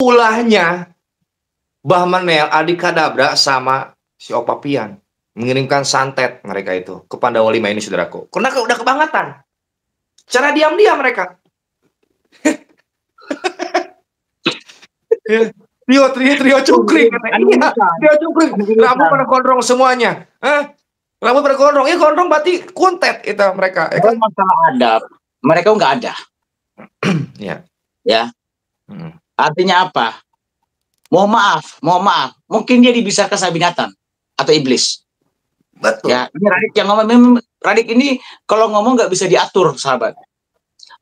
ulahnya Mbah Menel, Adik Kadabra sama si Opapian mengirimkan santet mereka itu ke Pandawa 5 ini, saudaraku. Karena udah kebangetan. Cara diam-diam mereka. Trio cungkring. Iya, trio cungkring. Rambut pada gondrong semuanya. Rambut pada gondrong. Ya gondrong berarti kuntet itu mereka. Ya kan? Masalah adab, mereka nggak ada. Ya. Artinya apa? Mohon maaf. Mungkin dia dibisarkan sama binatang atau iblis. Betul. Ya, ini Radik yang ngomong. Radik ini kalau ngomong nggak bisa diatur, sahabat.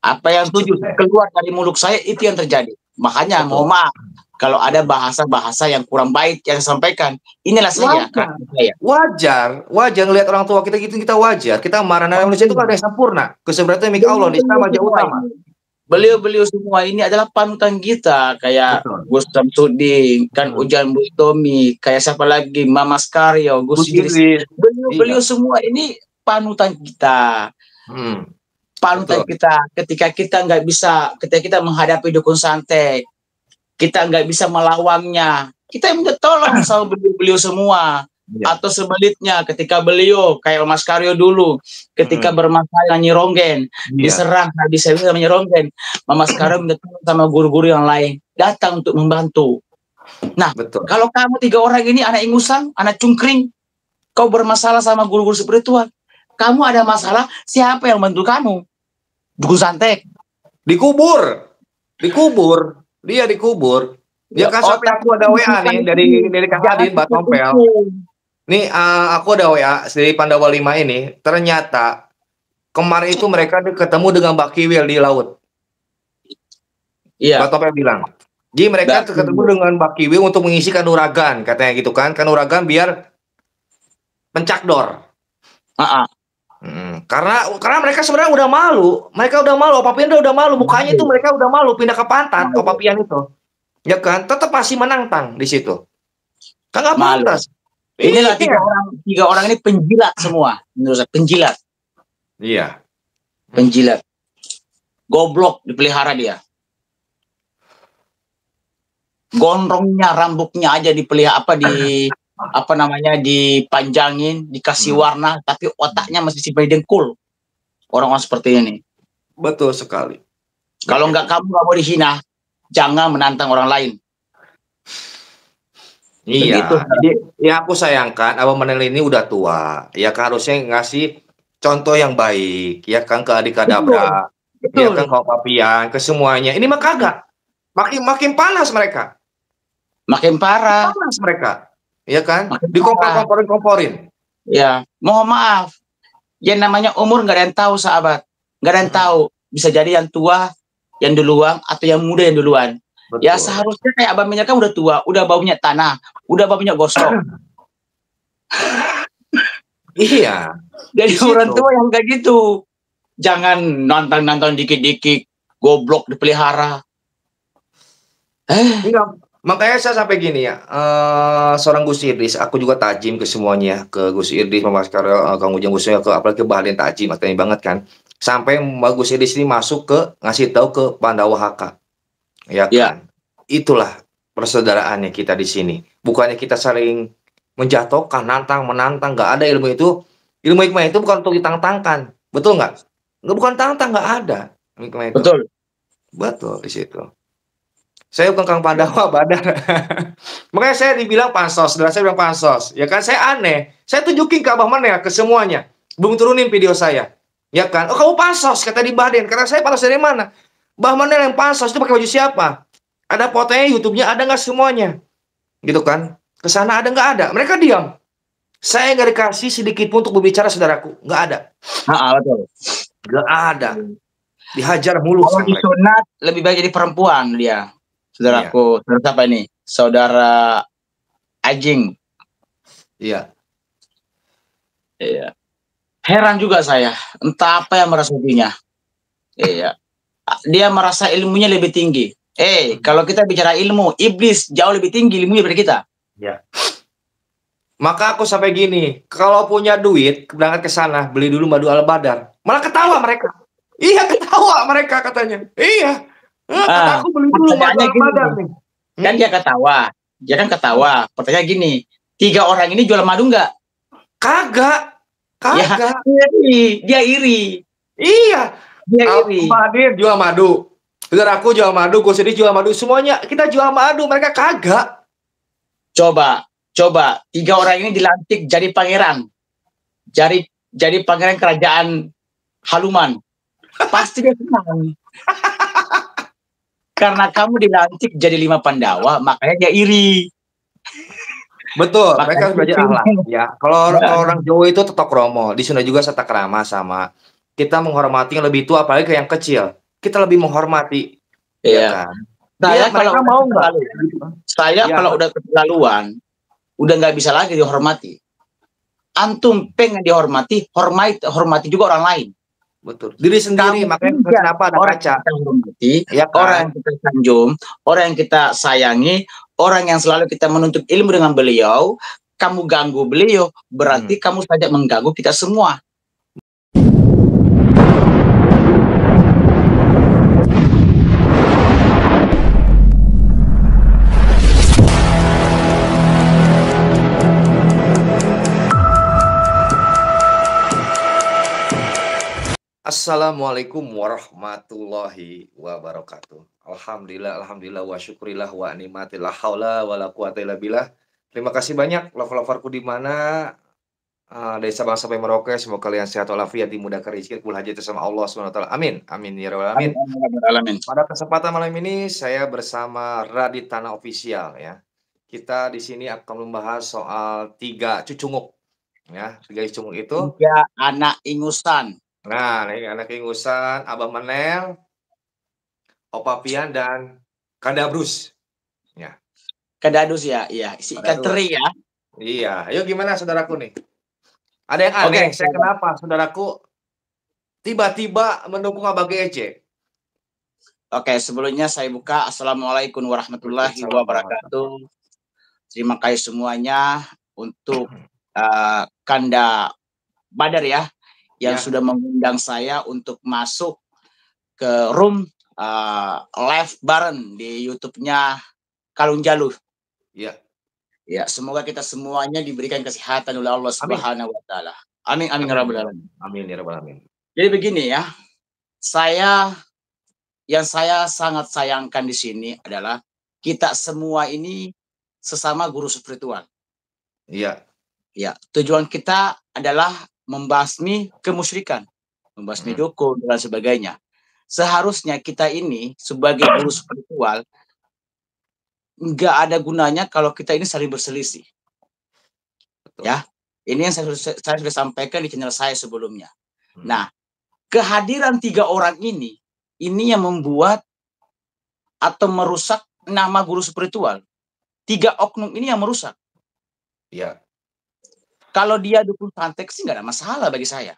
Apa yang setuju keluar dari mulut saya itu yang terjadi. Makanya mohon maaf kalau ada bahasa-bahasa yang kurang baik yang disampaikan. Inilah saya. Wajar ngelihat orang tua kita gitu, kita wajar. Kita marah. Manusia itu kan ada yang sempurna. Keseberatan milik Allah di sama jauh utama. Beliau semua ini adalah panutan kita, kayak Gus Samsudin, kan Ujang Buitomi, kayak siapa lagi, Mama Skaryo, Gus Idris. Beliau semua ini panutan kita. Panutan kita ketika kita nggak bisa, ketika kita menghadapi dukun santet, kita nggak bisa melawannya, kita minta tolong sama beliau semua. Atau sebaliknya, ketika beliau kayak Mas Karyo dulu, ketika bermasalah Nyi Ronggen, diserang nggak bisa Nyi Ronggen, Mas Karyo minta tolong sama guru-guru yang lain datang untuk membantu. Nah, kalau kamu 3 orang ini anak ingusan, anak cungkring, kau bermasalah sama guru-guru spiritual, kamu ada masalah, siapa yang bantu kamu? Dukun santet. Dikubur. Dia dikubur. Ya kan, sampai aku ada WA nih dari Kang Adin, Mbak Tompel. Nih, aku ada WA dari Pandawa 5 ini. Ternyata kemarin itu mereka ketemu dengan Mbak Kiwil di laut. Iya. Mbak Tompel bilang. Jadi mereka ketemu dengan Mbak Kiwil untuk mengisi kanuragan, katanya gitu kan. Kanuragan biar pencakdor. Karena mereka sebenarnya udah malu. Mereka udah malu. Opapian udah malu. Mukanya itu mereka udah malu. Pindah ke pantat Opapian itu. Ya kan? Tetap masih menantang di situ. Kan nggak pantas. Inilah 3 orang ini penjilat semua, menurut saya, penjilat. Iya. Penjilat. Goblok dipelihara dia. Gondrongnya, rambutnya aja dipelihara dipanjangin, dikasih warna, tapi otaknya masih simpan di dengkul. Orang-orang seperti ini. Betul sekali. Kalau kamu nggak mau dihina, jangan menantang orang lain. Iya, jadi ya aku sayangkan Abang Menel ini udah tua, ya kan harusnya ngasih contoh yang baik, ya kan ke Adik Kadabra, ya kan ke Opapian, ke semuanya. Ini mah kagak, makin panas mereka, makin parah, panas mereka, ya kan, dikompor-komporin. Ya, mohon maaf, yang namanya umur nggak ada yang tahu, sahabat, nggak ada yang tahu, bisa jadi yang tua yang duluan atau yang muda yang duluan. Betul. Ya seharusnya kayak Abang Minyak kan udah tua, udah baunya tanah, udah baunya gosok. Iya. Jadi orang tua yang kayak gitu. Jangan nonton dikit-dikit, goblok dipelihara. Enggak. Makanya saya sampai gini ya, seorang Gus Idris, aku juga tajim ke semuanya, ke Gus Idris, Mas Karyo, Kang Ujang Gusnya, apalagi ke Bahlin tajim, matanya banget kan. Sampai Gus Idris ini masuk ke, ngasih tahu ke Pandawa HK. Ya kan, itulah persaudaraannya kita di sini. Bukannya kita saling menjatuhkan, menantang, nggak ada ilmu itu. Ilmu hikmah itu bukan untuk ditantangkan, betul nggak? Nggak, bukan tantang, nggak ada. Hikmah itu. Betul di situ. Saya bukan Kang Pandawa Badar. Makanya saya dibilang pansos, dan saya bilang pansos. Ya kan, saya aneh. Saya tunjukin ke Abang Menel, ke semuanya. Belum turunin video saya. Ya kan, oh kamu pansos, kata di Baden. Karena saya pansos dari mana? Mbah Menel yang pansos itu pakai baju siapa? Ada fotonya, YouTube-nya ada nggak semuanya? Gitu kan? Kesana ada nggak ada? Mereka diam. Saya nggak dikasih sedikit pun untuk berbicara, saudaraku. Nggak ada. Betul. Nggak ada. Dihajar mulu. Kalau disunat lebih baik jadi perempuan dia. Saudaraku, saudara siapa ini? Saudara Ajing. Iya. Iya. Heran juga saya. Entah apa yang merasukinya. Iya. Dia merasa ilmunya lebih tinggi. Kalau kita bicara ilmu, iblis jauh lebih tinggi ilmunya daripada kita. Ya. Maka aku sampai gini, kalau punya duit, berangkat ke sana, beli dulu madu Al-Badar. Malah ketawa mereka. Iya, ketawa mereka katanya. Iya. Kata aku beli dulu madu Al-Badar nih. Kan dia ketawa. Dia kan ketawa. Pertanyaan gini, 3 orang ini jual madu nggak? Kagak. Ya, Kagak. dia iri. Iya. Dia iri. Hadir jual madu. Saudaraku jual madu, gue sendiri jual madu. Semuanya kita jual madu, mereka kagak. Coba 3 orang ini dilantik jadi pangeran. Jadi pangeran kerajaan Haluman. Pasti dia senang. Karena kamu dilantik jadi 5 Pandawa, makanya dia iri. Betul, mereka harus belajar akhlak. Ya, kalau orang Jawa itu tetok romo, di Sunda juga tata krama sama. Kita menghormati yang lebih tua, apalagi ke yang kecil. Kita lebih menghormati. Iya kan? Saya kalau mau nggak? Saya kalau udah keterlaluan, udah nggak bisa lagi dihormati. Antum pengen dihormati, hormati juga orang lain. Betul. Diri sendiri, makanya kenapa ada kaca. Kita hormati, orang yang kita sanjung, orang yang kita sayangi, orang yang selalu kita menuntut ilmu dengan beliau, kamu ganggu beliau, berarti kamu saja mengganggu kita semua. Assalamualaikum warahmatullahi wabarakatuh. Alhamdulillah wa syukurillah wa nikmatillah haula wala quwata illa billah. Terima kasih banyak lover-loverku di mana dari Sabang sampai Merauke, semoga kalian sehat walafiat, dimudahkan rezeki, kubul hajat sama Allah SWT. Amin. Amin ya rabbal alamin. Pada kesempatan malam ini saya bersama Radit Tanah Official ya. Kita di sini akan membahas soal 3 cucunguk ya. 3 cucunguk itu 3 anak ingusan. Nah, ini anak ingusan, Abah Menel, Opa Pian dan Kadabrus. Ya. Kadadus ya, iya. Si ikan teri ya. Iya. Ayo gimana saudaraku nih? Ada yang aneh, saya kenapa saudaraku tiba-tiba mendukung Abah GEC? Oke, sebelumnya saya buka. Assalamualaikum warahmatullahi wabarakatuh. Terima kasih semuanya untuk Kanda Badar ya, yang sudah mengundang saya untuk masuk ke room live bareng di YouTube-nya Kalung Jaluh. Iya. Ya, semoga kita semuanya diberikan kesehatan oleh Allah Subhanahu wa taala. Amin amin ya rabbal alamin. Amin ya rabbal alamin. Jadi begini ya. Yang saya sangat sayangkan di sini adalah kita semua ini sesama guru spiritual. Iya. Ya, tujuan kita adalah membasmi kemusyrikan, membasmi dukun dan sebagainya. Seharusnya kita ini sebagai guru spiritual nggak ada gunanya kalau kita ini saling berselisih. Betul. Ya, ini yang saya sudah sampaikan di channel saya sebelumnya. Nah, kehadiran 3 orang ini yang membuat atau merusak nama guru spiritual. 3 oknum ini yang merusak. Iya. Kalau dia dukun santet sih nggak ada masalah bagi saya.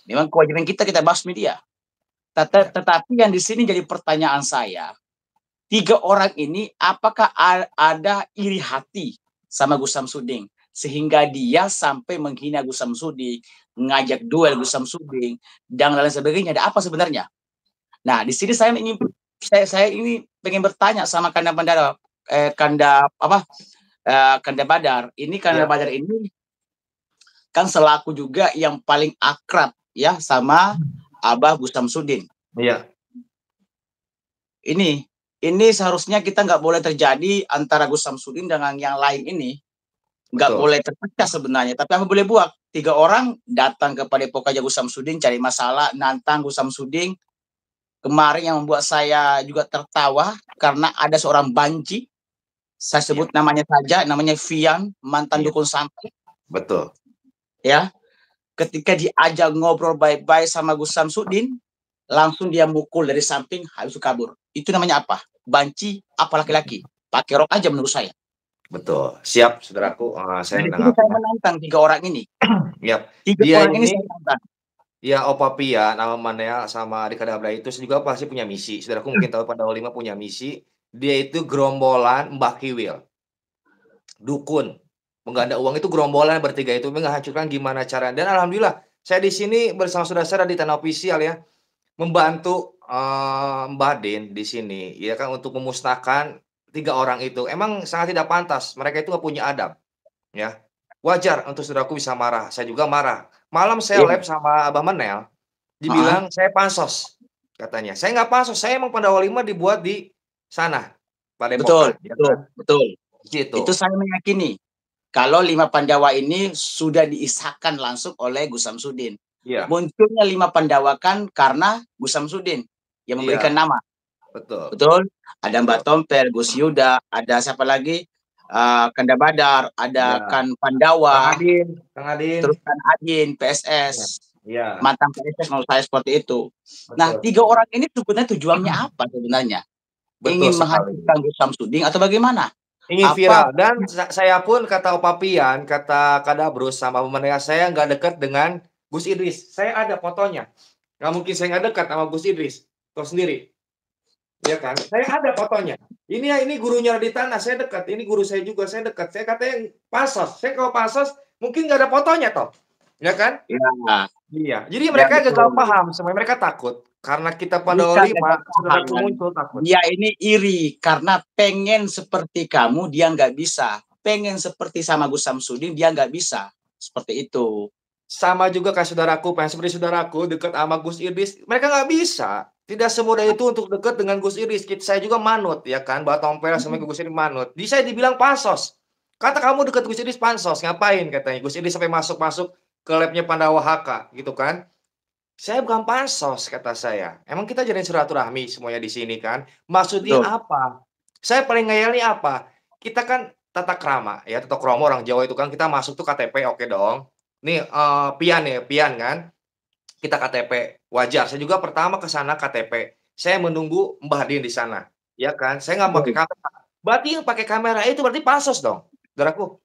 Memang kewajiban kita basmi dia. Tetapi yang di sini jadi pertanyaan saya, 3 orang ini apakah ada iri hati sama Gus Samsudin sehingga dia sampai menghina Gus Samsudin, ngajak duel Gus Samsudin dan lain sebagainya? Ada apa sebenarnya? Nah, di sini saya ini pengen bertanya sama Kanda Badar. Kanda Badar. Ini Kanda Badar ini kan selaku juga yang paling akrab ya sama Abah Gus Samsudin. Iya. Ini seharusnya kita nggak boleh terjadi antara Gus Samsudin dengan yang lain ini. Nggak boleh terpecah sebenarnya. Tapi apa boleh buat? 3 orang datang kepada Pokaja Gus Samsudin cari masalah, nantang Gus Samsudin. Kemarin yang membuat saya juga tertawa karena ada seorang banci, saya sebut namanya saja, namanya Fian, mantan dukun santet. Betul. Ya, ketika diajak ngobrol baik-baik sama Gus Samsudin, langsung dia mukul dari samping, habis kabur. Itu namanya apa? Banci apa laki-laki? Pakai rok aja menurut saya. Betul. Siap, saudaraku. Saya menantang 3 orang ini. Ya. 3 orang ini saya menantang. Ya, Opa Pian, nama Manel sama Adik Kadabra itu juga pasti punya misi. Saudaraku mungkin tahu Pandawa 5 punya misi. Dia itu gerombolan Mbah Kiwil. Dukun. Mengganda uang itu gerombolan bertiga itu menghancurkan gimana caranya. Dan alhamdulillah saya di sini bersama saudara saya di Tanah Official ya, membantu Mbak Den di sini ya kan untuk memusnahkan 3 orang itu emang sangat tidak pantas, mereka itu nggak punya adab, ya. Wajar untuk saudaraku bisa marah, saya juga marah. Malam saya Iya, lab sama Abah Menel, heeh, dibilang saya pansos, katanya. Saya nggak pansos, saya emang Pandawa 5 dibuat di sana, betul Padepokan, ya betul kan, betul. Itu gitu. saya meyakini, kalau 5 Pandawa ini sudah diisahkan langsung oleh Gus Samsudin. Iya Munculnya 5 Pandawa kan karena Gus Samsudin yang memberikan iya, nama, betul betul? Ada Mbak betul. Tompel, Gus Yuda, ada siapa lagi? Kanda Badar, ada Iya, Kan Pandawa, Kang Adin, terus Kan Adin, iya PSS, iya, mantan PSS menurut saya seperti itu. Nah, betul 3 sekali. orang ini sebenarnya tujuannya apa sebenarnya? Betul Ingin sekali. menghancurkan Gus Samsudin atau bagaimana? Ingin Apa viral dan saya pun kata Opa Pian, kata Kadabrus sama pemenang saya nggak dekat dengan Gus Idris. Saya ada fotonya. Nggak mungkin saya nggak dekat sama Gus Idris. Tahu sendiri, ya kan? Saya ada fotonya. Ini ya, ini gurunya di tanah, saya dekat. Ini guru saya juga, saya dekat. Saya katanya pansos. Saya kalau pansos mungkin nggak ada fotonya toh, ya kan? ya, Iya. Jadi ya mereka gagal betul. paham, sebenarnya mereka takut karena kita pada Bukan gagal 5, saudaraku paham. muncul takut. Dia ini iri karena pengen seperti kamu dia nggak bisa. Pengen seperti sama Gus Samsudin dia nggak bisa. Seperti itu. Sama juga kayak saudaraku, pengen seperti saudaraku, dekat sama Gus Idris, mereka nggak bisa. Tidak semudah itu untuk dekat dengan Gus Idris. Saya juga manut, ya kan, Mbak Tompel sama Gus Idris manut. Di saya dibilang pansos. Kata kamu dekat Gus Idris pansos, ngapain katanya. Gus Idris sampai masuk-masuk ke labnya Pandawa HK, gitu kan. Saya bukan pansos, kata saya. Emang kita jadiin silaturahmi semuanya di sini kan. Maksudnya Betul. apa? Saya paling ngeyelnya apa? Kita kan tata krama, ya tata krama orang Jawa itu kan kita masuk tuh KTP oke dong. Nih, pian ya, pian kan, kita KTP, wajar. Saya juga pertama ke sana KTP, saya menunggu Mbah Din di sana, ya kan. Saya nggak pakai Betul. kamera, berarti yang pakai kamera itu berarti pansos dong, saudaraku.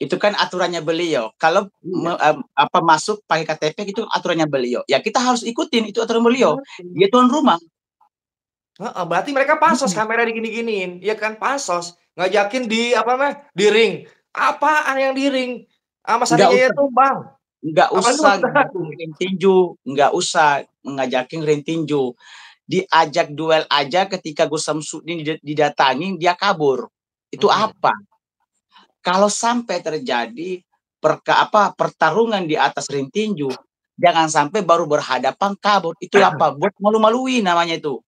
Itu kan aturannya beliau. Kalau Iya, apa masuk pakai KTP itu aturannya beliau. Ya kita harus ikutin itu aturan beliau. berarti Dia tuan rumah. heeh, berarti mereka pansos kamera digini-giniin, ya kan, pansos. Ngajakin di apa namanya, di ring. Apaan yang di ring? Sama Nggak Sari Jaya usah Tumbang, nggak apalagi sama usah ngajakin saudaraku. ring tinju, nggak usah ngajakin ring tinju. Diajak duel aja ketika Gus Samsudin didatangin dia kabur. Itu Mhm. apa? Kalau sampai terjadi pertarungan di atas ring tinju, jangan sampai baru berhadapan kabur. Itu apa? Buat malu-maluin namanya itu.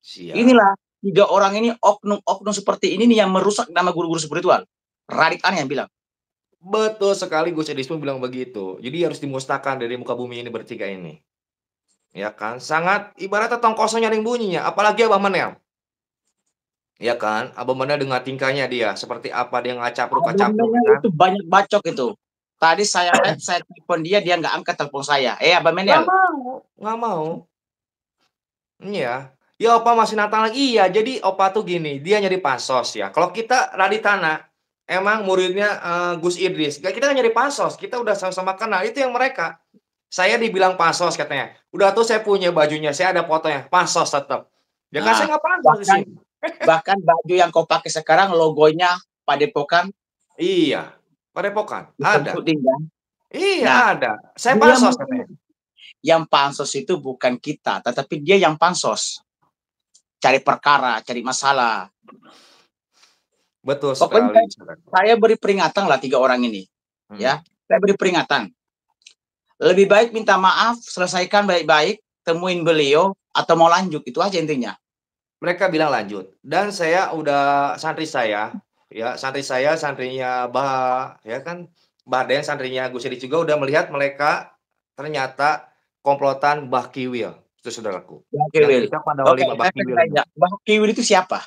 Siap. Inilah 3 orang ini oknum-oknum seperti ini nih yang merusak nama guru-guru spiritual. Radit An yang bilang. Betul sekali Gus Edis pun bilang begitu. Jadi harus dimusnahkan dari muka bumi ini bertiga ini. Ya kan? Sangat ibaratnya tong kosong nyaring bunyinya, apalagi Abah Menel. Ya kan? Abah Menel dengan tingkahnya dia, seperti apa dia ngacapruk-ngacapruk Abang ya kan? itu banyak bacok itu. Tadi saya lihat, saya telepon dia, dia nggak angkat telepon saya. Abang Nggak Menel. mau, nggak mau. Iya. Ya Opa masih Natal lagi, iya. Jadi Opa tuh gini, dia nyari pansos ya. Kalau kita Raditana, emang muridnya Gus Idris. Kita kan nyari pansos, kita udah sama-sama kenal. Itu yang mereka. Saya dibilang pansos katanya. Udah tuh saya punya bajunya, saya ada fotonya. Pansos tetap. Ya kan Nah, saya nggak pansos di bahkan sini. bahkan baju yang kau pakai sekarang logonya Padepokan Iya, Padepokan, ada. disebut kan. Iya Nah, ada. Saya dia pansos katanya. yang pansos itu bukan kita, tetapi dia yang pansos. Cari perkara, cari masalah. Betul Pokoknya sekali. saya beri peringatan lah 3 orang ini. Hmm. Ya, saya beri peringatan. Lebih baik minta maaf, selesaikan baik-baik, temuin beliau, atau mau lanjut, itu aja intinya. Mereka bilang lanjut. Dan saya udah santri saya, ya santri saya, santrinya ya kan, Den, santrinya Gus Edi juga udah melihat mereka ternyata komplotan Mbah Kiwil, itu saudaraku. Bang Yang Kiwil. kita pada Oke, Mbah saya Kiwil ini. tanya, Bang Kiwil itu siapa?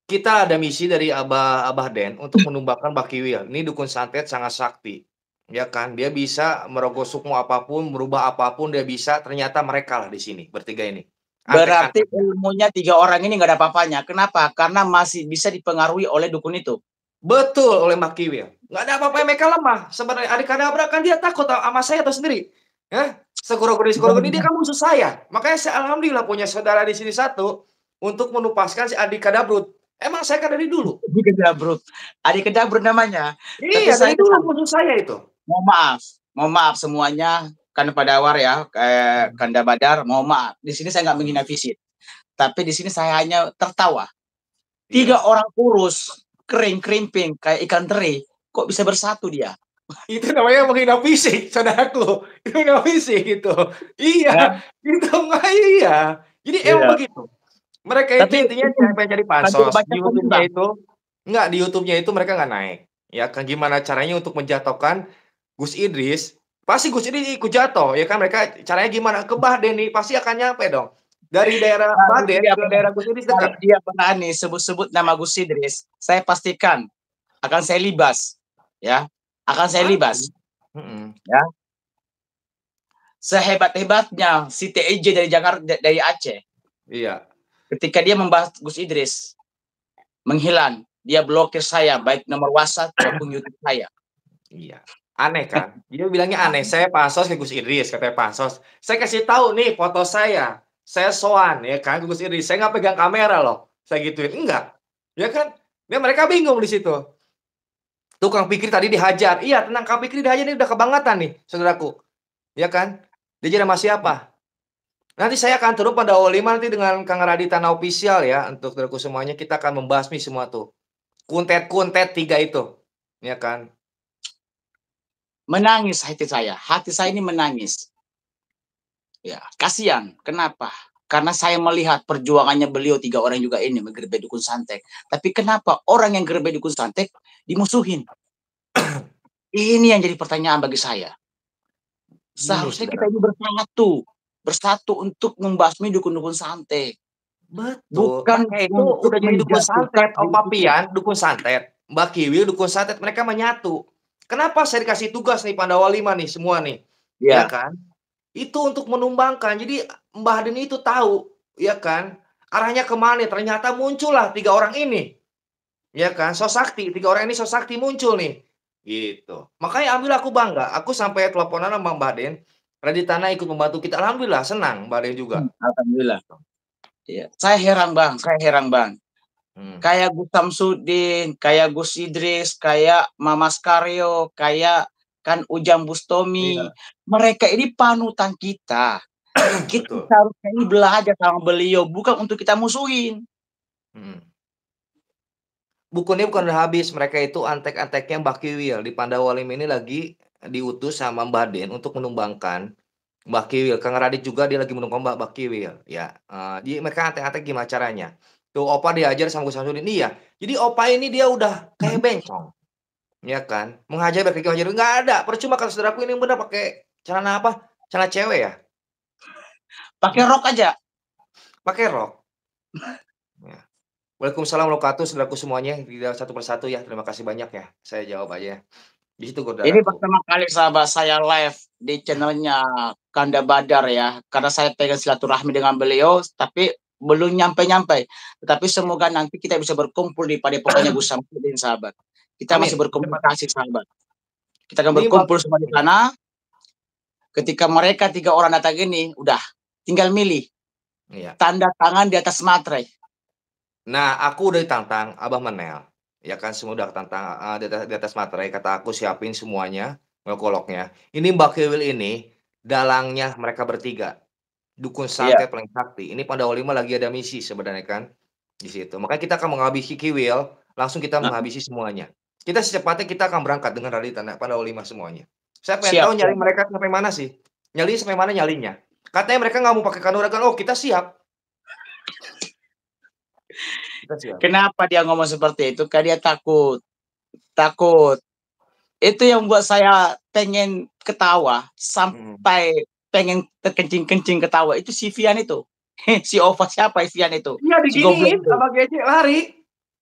Kita ada misi dari Abah Den untuk menumbangkan Mbah Kiwil. Ini dukun santet sangat sakti. Ya kan, dia bisa merogoh sukmo apapun, merubah apapun dia bisa. Ternyata mereka lah di sini bertiga ini. Berarti Antek-anteknya. ilmunya 3 orang ini nggak ada apa-apanya. Kenapa? Karena masih bisa dipengaruhi oleh dukun itu. Betul, oleh Mbak Kiwil. Nggak ada apa-apa mereka lemah. Sebenarnya Adikadabra kan dia takut sama saya tahu sendiri. Ya, segoro-goro ini dia kan musuh saya. Makanya saya alhamdulillah punya saudara di sini satu untuk menupaskan si Adikadabrut. Emang saya kan dari dulu. Adik Kedabrut. Adik Kedabrut namanya. Tapi Iya, saya dari dulu kesal. musuh saya itu. Mohon maaf semuanya. Kan pada awar ya, Kanda Badar, mohon maaf. Di sini saya nggak menghina fisik. Tapi di sini saya hanya tertawa. Tiga Iya. orang kurus, kering, kerimping, kayak ikan teri, kok bisa bersatu dia? Itu namanya menghina fisik, saudaraku. Itu menghina fisik itu. Ya, Iya, itu mah iya. Jadi emang iya. begitu. Mereka itu Tapi intinya ini pengen cari kan dia pansos. baca Di komen, YouTube-nya Bang. itu enggak, di YouTube-nya itu mereka nggak naik. Ya kan gimana caranya untuk menjatuhkan Gus Idris, pasti Gus Idris ikut jatuh, ya kan mereka caranya gimana? Ke Bahden nih pasti akan nyampe dong. Dari daerah Kalau Bahden dia ke daerah Gus Idris kalau dekat. dia berani sebut-sebut nama Gus Idris, saya pastikan akan saya libas, ya, akan saya Pasti. libas, ya. Sehebat-hebatnya si TEJ dari Jakarta, dari Aceh, Iya. ketika dia membahas Gus Idris, menghilang, dia blokir saya baik nomor WhatsApp maupun YouTube saya. Iya. Aneh kan? Dia bilangnya aneh, "Saya pansos ke Gus Idris," katanya pansos. Saya kasih tahu nih foto saya soan ya kan ke Gus Idris, saya nggak pegang kamera loh, saya gituin, enggak, ya kan? Ya mereka bingung di situ. Tuh Kang Fikri tadi dihajar, iya tenang Kang Fikri dihajar ini udah kebangetan nih saudaraku, ya kan? Diajar sama siapa? Nanti saya akan turun pada O5 nanti dengan Kang Raditya Official ya, untuk saudaraku semuanya kita akan membasmi semua tuh, kuntet-kuntet 3 itu, ya kan? Menangis hati saya ini menangis. Ya, kasihan. Kenapa? Karena saya melihat perjuangannya beliau 3 orang juga ini menggerbek dukun santet. Tapi kenapa orang yang gerbek dukun santet dimusuhin? Ini yang jadi pertanyaan bagi saya. Gini Seharusnya kita ini saudaraku. bersatu untuk membasmi dukun-dukun santet, Betul, bukan mereka itu untuk udah jadi dukun menjatuhkan santet, Om diri kita. Papian dukun santet, Mbak Kiwil dukun santet, mereka menyatu. Kenapa saya dikasih tugas nih Pandawa 5 nih semua nih, ya Ya, kan? Itu untuk menumbangkan, jadi Mbah Hadi itu tahu, ya kan, arahnya ke mana, ternyata muncullah 3 orang ini, ya kan, sosakti, 3 orang ini sosakti muncul nih, gitu. Makanya alhamdulillah aku bangga, aku sampai teleponan sama Mbah Den, Raditana ikut membantu kita, alhamdulillah senang Mbah Den juga. alhamdulillah. Ya. Saya heran Bang, saya heran Bang. Hmm, Kayak Gus Samsudin, kayak Gus Idris, kayak Mamas Karyo, kayak kan Ujang Bustomi. iya, Mereka ini panutan kita. Kita betul, seharusnya ini belajar sama beliau, bukan untuk kita musuhin. mhm. Bukunya bukan udah habis, mereka itu antek-anteknya Mbah Kiwil, di Pandawa 5 ini lagi diutus sama Mbah Den untuk menumbangkan Mbah Kiwil, Kang Radit juga dia lagi menumbang Mbah Kiwil, ya, jadi mereka antek-antek gimana caranya. Tuh Opa diajar sama Gus Samsudin iya, jadi Opa ini dia udah kayak bencong, ya kan, menghajar pakai hajar nggak ada, percuma kata saudaraku ini bener pakai celana apa, celana cewek ya? Pakai rok aja. Pakai rok, ya. Waalaikumsalam warahmatullahi wabarakatuh, saudaraku semuanya, dijawab satu persatu ya, terima kasih banyak ya, saya jawab aja. Di situ Ini saudaraku. pertama kali sahabat saya live di channelnya Kanda Badar ya, karena saya pengen silaturahmi dengan beliau, tapi belum nyampe-nyampe. Tetapi semoga nanti kita bisa berkumpul di padepokannya Gus Samsudin, sahabat. Kita masih Amin, secepatnya. berkomunikasi, sahabat. Kita akan Ini Mbak berkumpul semua di sana. Ketika mereka 3 orang datang ini, udah tinggal milih iya. tanda tangan di atas materai. Nah, aku udah ditantang Abah Menel, ya kan semua udah tantang, di atas materai, kata aku siapin semuanya, golok-goloknya. Ini Mbak Kiwil ini, dalangnya mereka bertiga, dukun Iya. santet paling sakti. Ini Pandawa 5 lagi ada misi sebenarnya kan, di situ. Makanya kita akan menghabisi Kiwil, langsung kita Nah, menghabisi semuanya. Kita secepatnya kita akan berangkat dengan Raditya Pandawa 5 semuanya. Saya pengen siap, tahu nyali siap. mereka sampai mana sih, nyali sampai mana nyalinya. Katanya mereka nggak mau pakai kanuragan, oh kita siap, kita siap. Kenapa dia ngomong seperti itu? Karena dia takut. Takut. Itu yang buat saya pengen ketawa Mhm. sampai pengen terkencing-kencing ketawa itu si Vian itu. Si Ova siapa Vian itu? Iya Si goblok diginiin itu. sama Gece lari.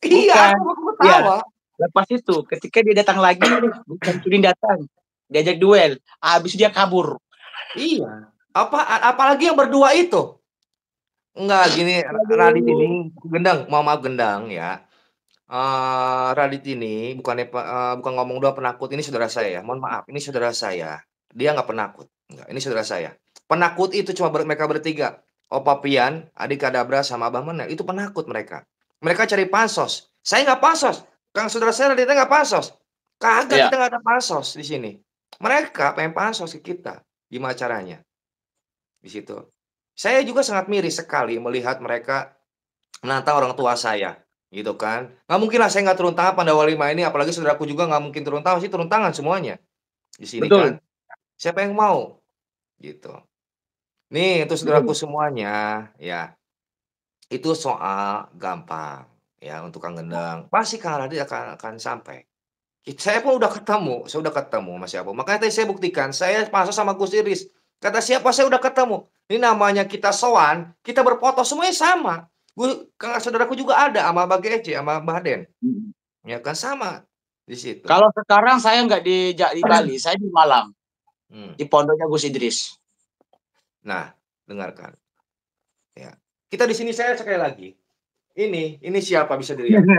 Iya Bukan. aku Iya. ketawa. Lepas itu ketika dia datang lagi, bukan Sudin datang. Diajak duel. Habis dia kabur. Iya. Apalagi yang berdua itu. Enggak gini, Radit Aduh. ini Gendang, mohon maaf Gendang ya, Radit ini bukan ngomong doang penakut, ini saudara saya ya, mohon maaf, ini saudara saya. Dia nggak penakut, enggak, ini saudara saya. Penakut itu cuma mereka bertiga, Opa Pian, Adik Kadabra, sama Abah Menel, itu penakut mereka. Mereka cari pansos, saya nggak pansos, Kang saudara saya Raditnya nggak pansos. Kagak, Iya. kita nggak ada pansos di sini. Mereka pengen pansos ke kita, gimana caranya, di situ. Saya juga sangat miris sekali melihat mereka menantang orang tua saya, gitu kan. Nggak mungkin lah saya nggak turun tangan Pandawa 5 ini, apalagi saudaraku juga nggak mungkin turun tangan, pasti turun tangan semuanya di sini Betul. kan. Siapa yang mau? Gitu. Nih untuk saudaraku semuanya, ya itu soal gampang ya untuk Kang Gendang, pasti Kang Radit akan sampai. Saya pun udah ketemu, saya udah ketemu sama siapa, makanya tadi saya buktikan, saya masa sama Gus Iris, kata siapa, saya udah ketemu. Ini namanya kita sowan, kita berfoto semuanya sama. Saudaraku juga ada sama Mbak Gece, sama Mbak Den, Mhm. ya kan sama di situ. Kalau sekarang saya nggak di Bali, saya di Malang, Hmm. di pondoknya Gus Idris. Nah, dengarkan. Ya. Kita di sini saya sekali lagi. Ini siapa bisa dilihat. Ini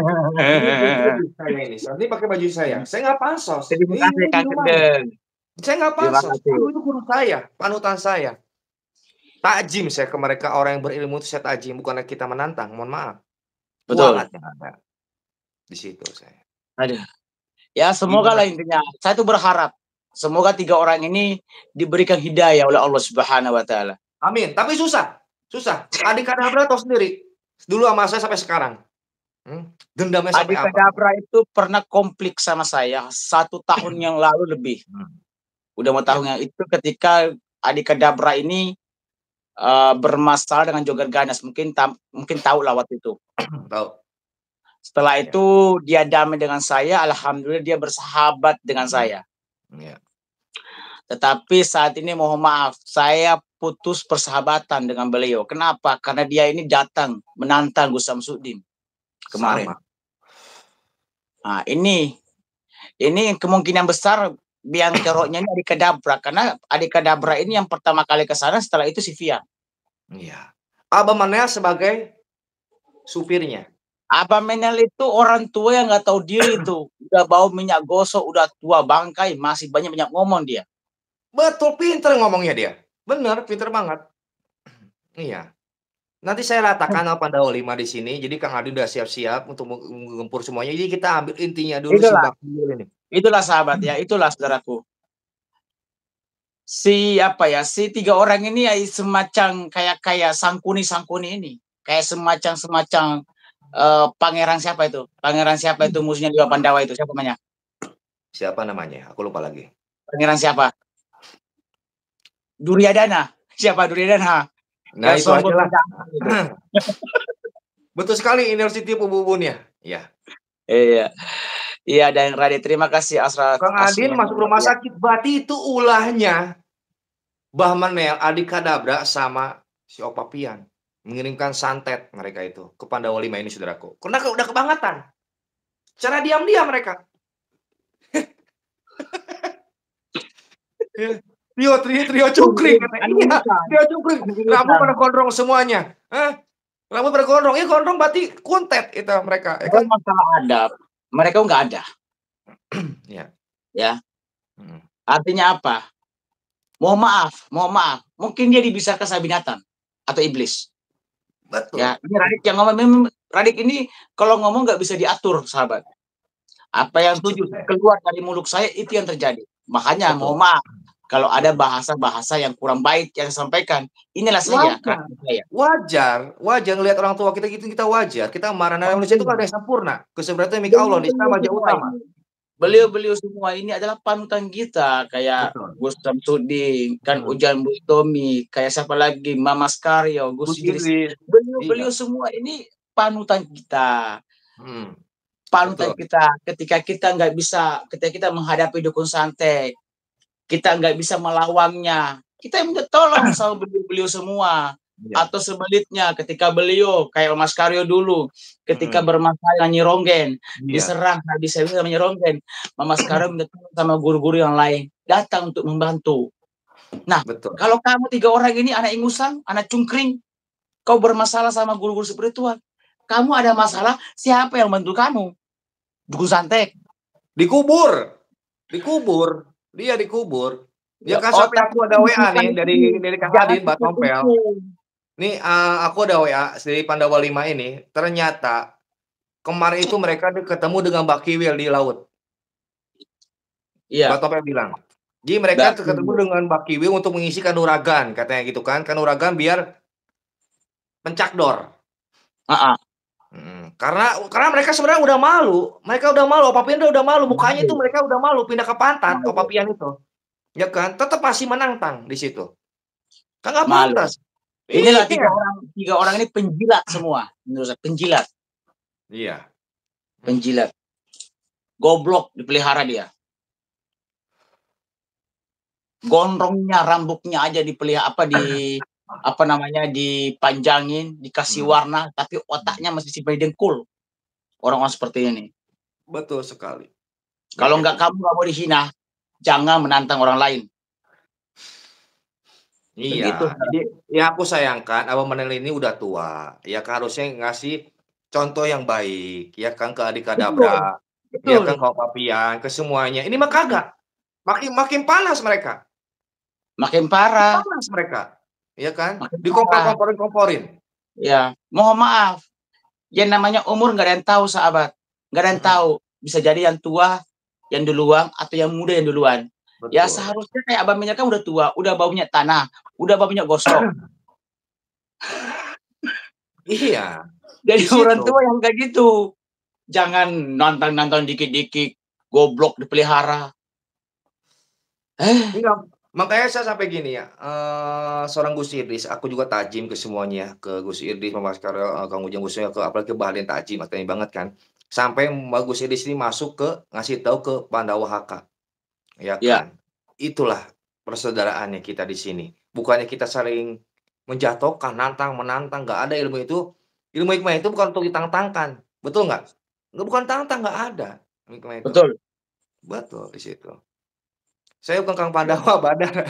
guru saya ini. Ini pakai baju saya. Saya nggak pansos. Terima kasih Ini di Kang rumahnya. Gendeng. Saya nggak Terima pansos. kasih. Itu guru saya, panutan saya. Takjim saya ke mereka orang yang berilmu itu saya takjim, bukannya kita menantang, mohon maaf. Betul. Kualat yang ada. Di situ saya. Aduh. Ya semoga lah intinya. Saya tuh berharap semoga 3 orang ini diberikan hidayah oleh Allah Subhanahu wa taala. Amin. Tapi susah. Susah. Adik Kadabra tahu sendiri. Dulu sama saya sampai sekarang. Dendamnya sampai Adik apa? Kadabra itu pernah konflik sama saya 1 tahun yang lalu lebih. Udah mau tahunnya itu ketika Adik Kadabra ini bermasalah dengan Joger Ganas, mungkin tahu lah waktu itu. Tahu. Setelah itu dia damai dengan saya, alhamdulillah dia bersahabat dengan saya. Ya. Tetapi saat ini mohon maaf, saya putus persahabatan dengan beliau. Kenapa? Karena dia ini datang menantang Gus Samsudin kemarin. Sama. Nah, ini kemungkinan besar yang keroknya ini Adik Kadabra, karena Adik Kadabra ini yang pertama kali ke sana, setelah itu si Fian. Iya. Abang Manel sebagai supirnya. Abang Menel itu orang tua yang nggak tahu diri itu, udah bau minyak gosok, udah tua bangkai, masih banyak ngomong dia. Betul, pinter ngomongnya dia. Bener, pinter banget. Iya. Nanti saya letakkan Pandawa 5 di sini. Jadi Kang Adi udah siap-siap untuk menggempur semuanya. Jadi kita ambil intinya dulu si Bakhtiul ini. Itulah sahabat ya, itulah saudaraku. Si 3 orang ini ya semacam kayak sangkuni ini, kayak semacam pangeran siapa itu? Pangeran siapa itu musuhnya Dewa Pandawa itu? Siapa namanya? Siapa namanya? Aku lupa lagi. Pangeran siapa? Duryodhana. Siapa Duryodhana? Nah, itu aja lah. Betul sekali University Ubun-Ubunnya. Iya. Iya. Iya, dan Radit, terima kasih Asra. Kang Adin masuk rumah sakit, berarti itu ulahnya Mbah Manel, Adik Kadabra sama si Opa Pian mengirimkan santet mereka itu ke Pandawa 5 ini saudaraku. Karena udah kebangetan. Cara diam-diam mereka. Trio cungkring katanya. Iya, trio cungkring. Rambut pada gondrong semuanya. Rambut pada gondrong. Ya gondrong berarti kuntet itu mereka. Ya kan? Masalah adab, mereka nggak ada. Ya. Ya. Artinya apa? Mohon maaf. Mungkin dia dibisarkan sama binatang atau iblis. Betul. Ya, ini Radit yang ngomong. Radit ini kalau ngomong nggak bisa diatur, sahabat. Apa yang keluar dari mulut saya itu yang terjadi. Makanya mohon maaf kalau ada bahasa-bahasa yang kurang baik yang disampaikan. Inilah saya. Wajar ngelihat orang tua kita gitu, kita wajar. Kita marah. Manusia itu kan ada yang sempurna. Keseberatan milik Allah nih sama jauh utama. Beliau semua ini adalah panutan kita, kayak Gus Samsudin, kan Ujang Buitomi, kayak siapa lagi, Mama Skaryo, Gus Idris. Beliau semua ini panutan kita. Panutan kita ketika kita nggak bisa, ketika kita menghadapi dukun santet, kita nggak bisa melawannya, kita minta tolong sama beliau semua. Atau sebaliknya ketika beliau kayak Mas Karyo dulu ketika bermasalah Nyi Ronggen diserang nggak bisa Nyi Ronggen, Mas Karyo minta tolong sama guru-guru yang lain datang untuk membantu. Nah, kalau kamu 3 orang ini anak ingusan, anak cungkring, kau bermasalah sama guru-guru spiritual, kamu ada masalah, siapa yang bantu kamu? Dukun santet. Dia dikubur. Ya kan sampai aku ada WA nih dari Kang Adin Mbak Tompel. Nih aku ada WA dari Pandawa 5 ini. Ternyata kemarin itu mereka ketemu dengan Mbak Kiwil di laut. Iya. Mbak Tompel bilang. Jadi mereka ketemu dengan Mbak Kiwil untuk mengisi kanuragan, katanya gitu kan. Kanuragan biar pencakdor. Karena mereka sebenarnya udah malu, Opa Pian udah malu, mukanya itu Malu. mereka udah malu, pindah ke pantat Opa Malu. Pian itu, ya kan, tetap masih menantang di situ. Kan nggak Malu. pantas. Inilah Iya. tiga orang ini penjilat semua, menurut saya, penjilat. Iya. Penjilat. Goblok dipelihara dia. Gondrongnya, rambutnya aja dipelihara dipanjangin, dikasih warna, tapi otaknya masih simpan di dengkul. Orang-orang seperti ini. Betul sekali. Kalau kamu nggak mau dihina, jangan menantang orang lain. Iya, Begitu. jadi ya aku sayangkan Abang Manel ini udah tua, ya kan harusnya ngasih contoh yang baik, ya kan ke Adik Kadabra, ya kan Betul. ke Opa Pian, ke semuanya. Ini mah kagak, makin panas mereka. Makin parah. Panas mereka, ya kan? Makin parah. Komporin. Ya, mohon maaf. Yang namanya umur nggak ada yang tahu, sahabat. Nggak ada yang tahu. Bisa jadi yang tua yang duluan atau yang muda yang duluan. Betul. Ya seharusnya kayak Abang Minyak kan udah tua, udah baunya tanah, udah baunya gosok. Iya. Jadi orang tua yang kayak gitu. Jangan nonton dikit-dikit, goblok dipelihara. Enggak, makanya saya sampai gini ya, seorang Gus Idris, aku juga tajim ke semuanya, ke Gus Idris, Mas Karyo, Kang Ujang, Gus ke apalagi ke Bahlil tajim, tajim banget kan. Sampai Gus Idris ini masuk ke ngasih tahu ke Pandawa HK, ya kan. Itulah persaudaraannya kita di sini. Bukannya kita saling menjatuhkan, menantang, nggak ada ilmu itu. Ilmu hikmah itu bukan untuk ditantangkan, betul nggak? Nggak, bukan tantang, nggak ada hikmah itu. Betul. Betul di situ. Saya bukan Kang Pandawa, Badar.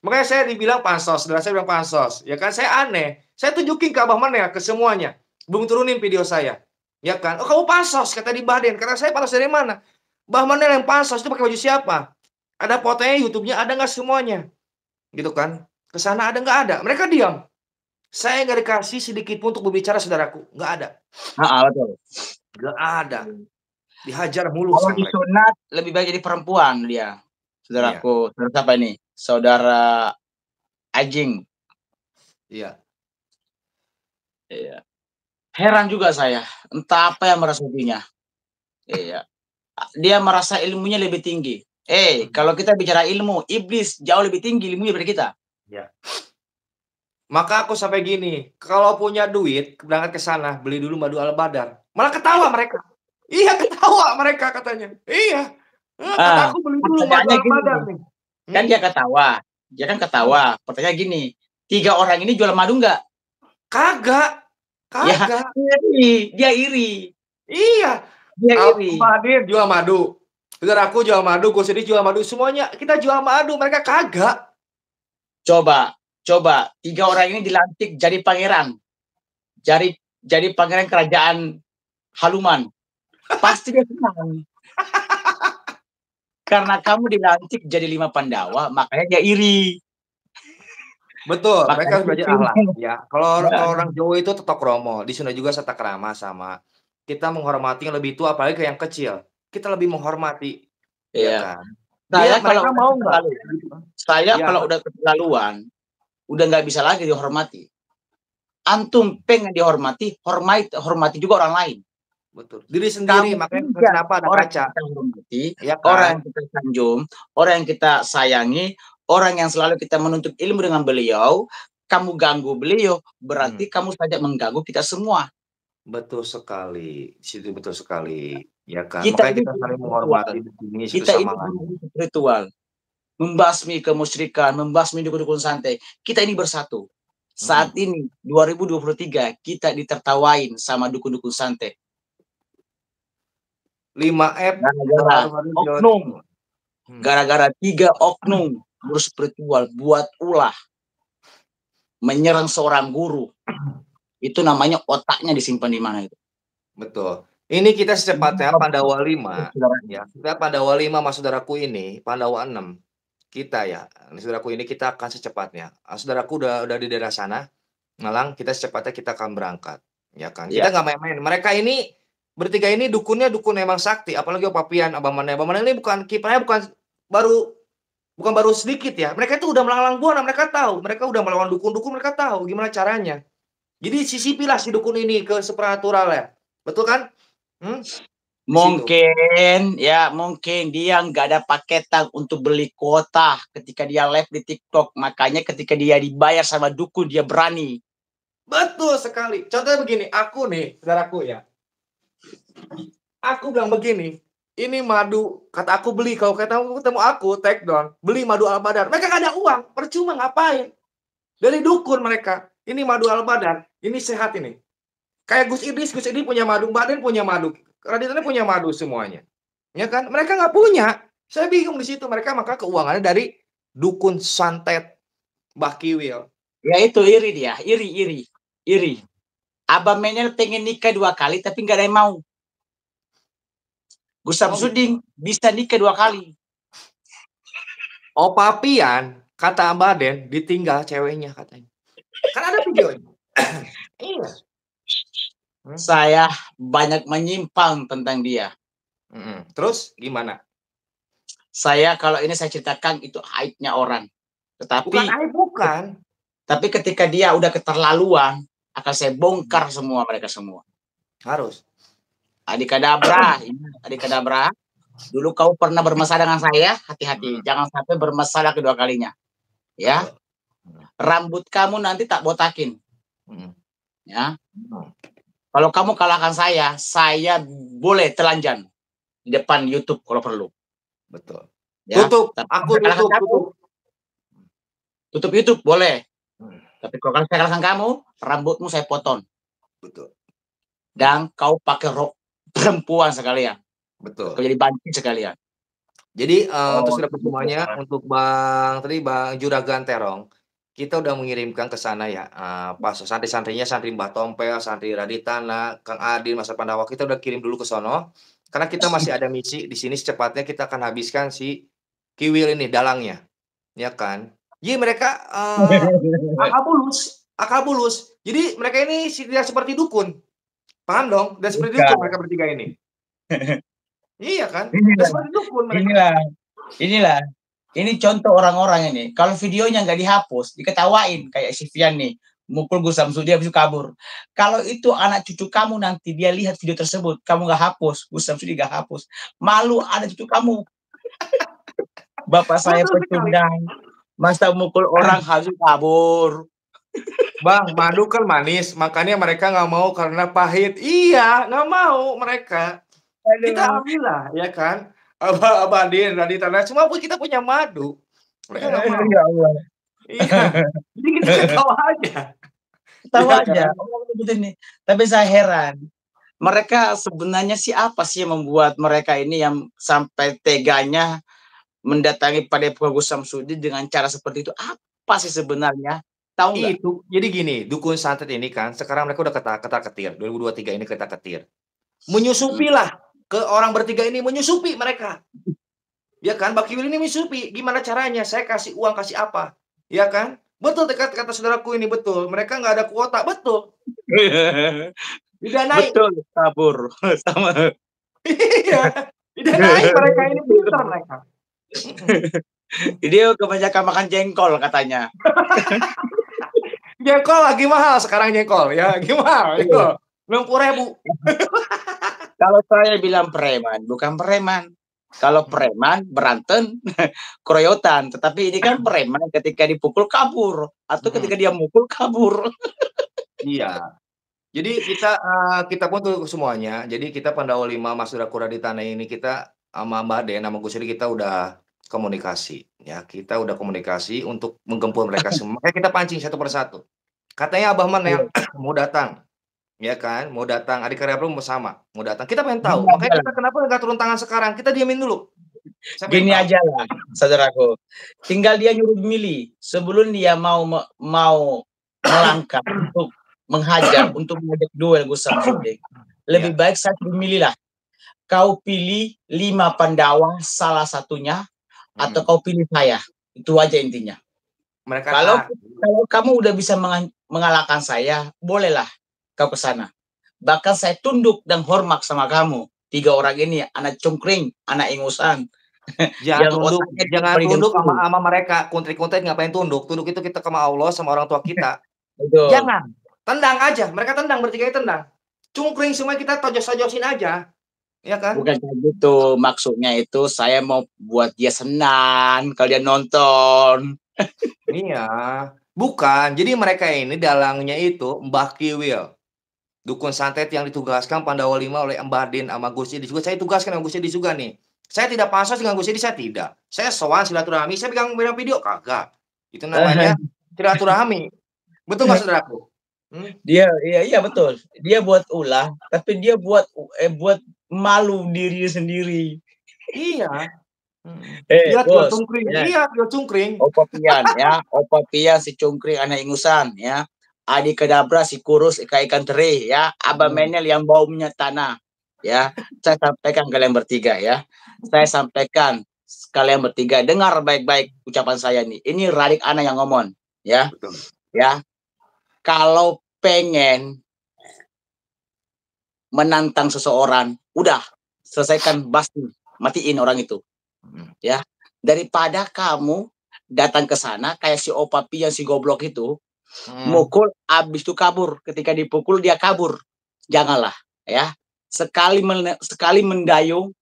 Makanya saya dibilang pansos, saudara saya bilang pansos. Ya kan, saya aneh. Saya tunjukin ke Abang Manel, ke semuanya. Belum turunin video saya. Ya kan, oh kamu pansos, kata di Baden. Karena saya pansos dari mana? Bang Manel yang pansos, itu pakai baju siapa? Ada fotonya, YouTube-nya, ada nggak semuanya? Gitu kan. Kesana ada nggak ada? Mereka diam. Saya nggak dikasih sedikit pun untuk berbicara, saudaraku. Nggak ada. Betul. Nggak ada. Dihajar mulu. Kalau disunat, lebih baik jadi perempuan dia. Saudaraku, saudara siapa ini? Saudara Ajing. Iya. Iya. Heran juga saya, entah apa yang merasukinya. Iya. Dia merasa ilmunya lebih tinggi. Kalau kita bicara ilmu, iblis jauh lebih tinggi ilmunya daripada kita. Ya. Maka aku sampai gini, kalau punya duit, berangkat ke sana, beli dulu madu Al-Badar. Malah ketawa mereka. Iya, ketawa mereka katanya. Iya. Kata aku beli dulu madu Al-Badar nih. Kan dia ketawa. Dia kan ketawa. Pertanyaan gini, 3 orang ini jual madu nggak? Kagak. Ya, dia iri. Iya. Dia iri. Hadir jual madu. Saudaraku jual madu, gue sedih jual madu. Semuanya kita jual madu, mereka kagak. Coba 3 orang ini dilantik jadi pangeran. Jadi pangeran kerajaan Haluman. Pasti dia senang. Karena kamu dilantik jadi 5 Pandawa, makanya dia iri. Betul, mereka harus belajar akhlak ya. Kalau orang Jawa itu tata krama, di Sunda juga tata krama sama. Kita menghormati yang lebih tua, apalagi ke yang kecil. Kita lebih menghormati, ya kan. Saya kalau udah keterlaluan, udah nggak bisa lagi dihormati. Antum pengen dihormati, hormati juga orang lain. Betul. Diri sendiri, makanya kenapa ada kaca. Orang yang kita sanjung, orang yang kita sayangi, orang yang selalu kita menuntut ilmu dengan beliau, kamu ganggu beliau, berarti kamu saja mengganggu kita semua. Betul sekali, situ betul sekali, ya kan. Makanya kita saling menghormati ini kita ini spiritual, membasmi kemusyrikan, membasmi dukun-dukun santet. Kita ini bersatu. Saat ini 2023 kita ditertawain sama dukun-dukun santet. 5F gara-gara 3 oknum guru spiritual buat ulah menyerang seorang guru. Itu namanya otaknya disimpan di mana itu. Betul. Ini kita secepatnya Pandawa 5 ya. Kita Pandawa 5 mas saudaraku ini, Pandawa 6. Kita ya, saudaraku ini kita akan secepatnya. Saudaraku udah di daerah sana. Malang, kita secepatnya kita akan berangkat, ya kan. Kita nggak main-main. Mereka ini bertiga ini dukunnya dukun emang sakti, apalagi Opa Pian, Abang Manel. Abang Manel ini kiprahnya bukan baru sedikit ya. Mereka itu udah melalang buana, mereka tahu. Mereka udah melawan dukun-dukun, mereka tahu gimana caranya. Jadi sisipilah si dukun ini ke supranatural ya. Betul kan? Mungkin dia nggak ada paketan untuk beli kuota ketika dia live di TikTok. Makanya ketika dia dibayar sama dukun dia berani. Betul sekali. Contohnya begini, aku nih, saudaraku ya. Aku bilang begini, ini madu, kata aku beli, kalau ketemu aku, take down, beli madu Al-Badar. Mereka gak ada uang, percuma ngapain. Dari dukun mereka, ini madu Al-Badar, ini sehat ini. Kayak Gus Idris punya madu, Mbak Den punya madu, Raditya punya madu semuanya. Ya kan? Mereka nggak punya. Saya bingung di situ. Mereka maka keuangannya dari dukun santet, Mbah Kiwil. Ya itu iri dia, iri. Abah Menel pengen nikah 2 kali tapi nggak ada yang mau. Gus Samsudin bisa nikah 2 kali. Opa Pian, kata Mbak Den, ditinggal ceweknya katanya. Kan ada videonya. Iya. Saya banyak menyimpang tentang dia. Terus gimana? Saya kalau ini saya ceritakan itu aibnya orang. Tetapi bukan aib, bukan. Tapi ketika dia udah keterlaluan, akan saya bongkar semua mereka semua. Harus. Adikadabra, Adikadabra. Dulu kau pernah bermasalah dengan saya, hati-hati. Jangan sampai bermasalah kedua kalinya. Ya. Rambut kamu nanti tak botakin. Ya. Kalau kamu kalahkan saya boleh telanjang di depan YouTube kalau perlu. Betul. Ya. Tutup. Aku tutup YouTube boleh. Tapi kalau saya kalahkan kamu, rambutmu saya potong. Betul. Dan kau pakai rok perempuan sekalian. Betul. Kau jadi banci sekalian. Jadi untuk sudah semuanya, untuk Bang Juragan Terong, kita udah mengirimkan ke sana ya, pas santri-santrinya, santri Mbah Tompel, santri Raditana, Kang Adin, Mas Pandawa, kita udah kirim dulu ke sono. Karena kita masih ada misi di sini, secepatnya kita akan habiskan si Kiwil ini dalangnya. Ya kan? Jadi mereka akal bulus. Jadi mereka ini tidak seperti dukun. Paham dong? Dan seperti dukun mereka bertiga ini. Iya kan? Seperti dukun mereka. Inilah. Ini contoh orang-orang ini. Kalau videonya nggak dihapus, diketawain kayak si Fian nih, mukul Gus Samsudin habis kabur. Kalau itu anak cucu kamu nanti dia lihat video tersebut, kamu nggak hapus, Gus Samsudin nggak hapus, malu anak cucu kamu. Bapak saya pecundang, masa mukul orang habis kabur. Bang, madu kan manis, makanya mereka nggak mau karena pahit. Iya, nggak mau mereka. Kita ambillah, ya kan? Abah Din, Raditana, semua pun kita punya madu. Mereka nggak mau. Ya Allah. Iya. Jadi kita ketawa aja. Ketawa aja. Tapi saya heran. Mereka sebenarnya siapa sih yang membuat mereka ini yang sampai teganya mendatangi pada Gus Samsudin dengan cara seperti itu? Apa sih sebenarnya? Tahu nggak? Itu, jadi gini, dukun santet ini kan, sekarang mereka udah ketar-ketir. 2023 ini ketar-ketir. Menyusupilah ke orang bertiga ini, menyusupi mereka. Ya kan, Mbak Kiwil ini menyusupi. Gimana caranya? Saya kasih uang, kasih apa? Ya kan? Betul, kata saudaraku ini, betul. Mereka nggak ada kuota, betul. Didanai. Betul, kabur. Sama. Iya, didanai mereka ini, pintar mereka. Dia kebanyakan makan jengkol katanya. Jengkol lagi mahal sekarang jengkol, ya gimana? 60.000. Kalau saya bilang preman, bukan preman. Kalau preman berantem, keroyotan. Tetapi ini kan preman ketika dipukul kabur, atau ketika dia mukul kabur. Iya. Jadi kita pun tuh semuanya. Jadi kita Pandawa 5 Mas Surakura di tanah ini kita sama Mbak Den, sama Gus Iri kita udah komunikasi. Ya, kita udah komunikasi untuk menggempur mereka semua. Makanya kita pancing satu persatu. Katanya Abah Menel mau datang. Ya kan, mau datang, adik karya belum sama, mau datang. Kita pengen tahu, makanya kita kenapa nggak turun tangan sekarang? Kita diamin dulu. Gini aja lah, saudaraku. Tinggal dia nyuruh milih sebelum dia mau melangkah untuk menghajar, untuk mengajak duel Gus Samsudin. Lebih baik saya milih lah. Kau pilih 5 Pandawa salah satunya, atau kau pilih saya. Itu aja intinya. Kalau kamu udah bisa mengalahkan saya, bolehlah kau ke sana. Bahkan saya tunduk dan hormat sama kamu. 3 orang ini, anak cungkring, anak ingusan. Jangan tunduk sama mereka. Kuntrik-kuntrik ngapain tunduk? Tunduk itu kita sama Allah, sama orang tua kita. Betul. Jangan. Tendang aja, mereka tendang, bertiga tendang. Cungkring semua kita tojos-tojosin aja. Ya kan? Bukan kayak gitu. Maksudnya itu saya mau buat dia senang kalau dia nonton. Iya. Bukan. Jadi mereka ini dalangnya itu Mbah Kiwil. Dukun santet yang ditugaskan Pandawa 5 oleh Mbah Din sama Gus Yedi juga. Saya tugaskan sama Gus Yedi juga nih. Saya tidak pansos dengan Gus Yedi, saya tidak. Saya sowan silaturahmi, saya pegang video, kagak. Itu namanya silaturahmi. Betul nggak saudaraku? Dia iya betul. Dia buat ulah, tapi dia buat malu diri sendiri. Iya. Lihat Bos, cungkring. ya. Iya, lihat cungkring. Opa Pian ya, Opa Pian si cungkring anak ingusan ya. Adi Kedabra si kurus ikan teri ya. Abah Menel yang bau minyak tanah ya. Saya sampaikan kalian bertiga ya. Saya sampaikan kalian bertiga, dengar baik-baik ucapan saya nih. Ini Radik anak yang ngomong ya. Betul. Ya. Kalau pengen menantang seseorang, udah selesaikan basti, matiin orang itu. Ya. Daripada kamu datang ke sana kayak si Opa Pian si goblok itu, mukul abis itu kabur. Ketika dipukul dia kabur. Janganlah ya. Sekali mendayung,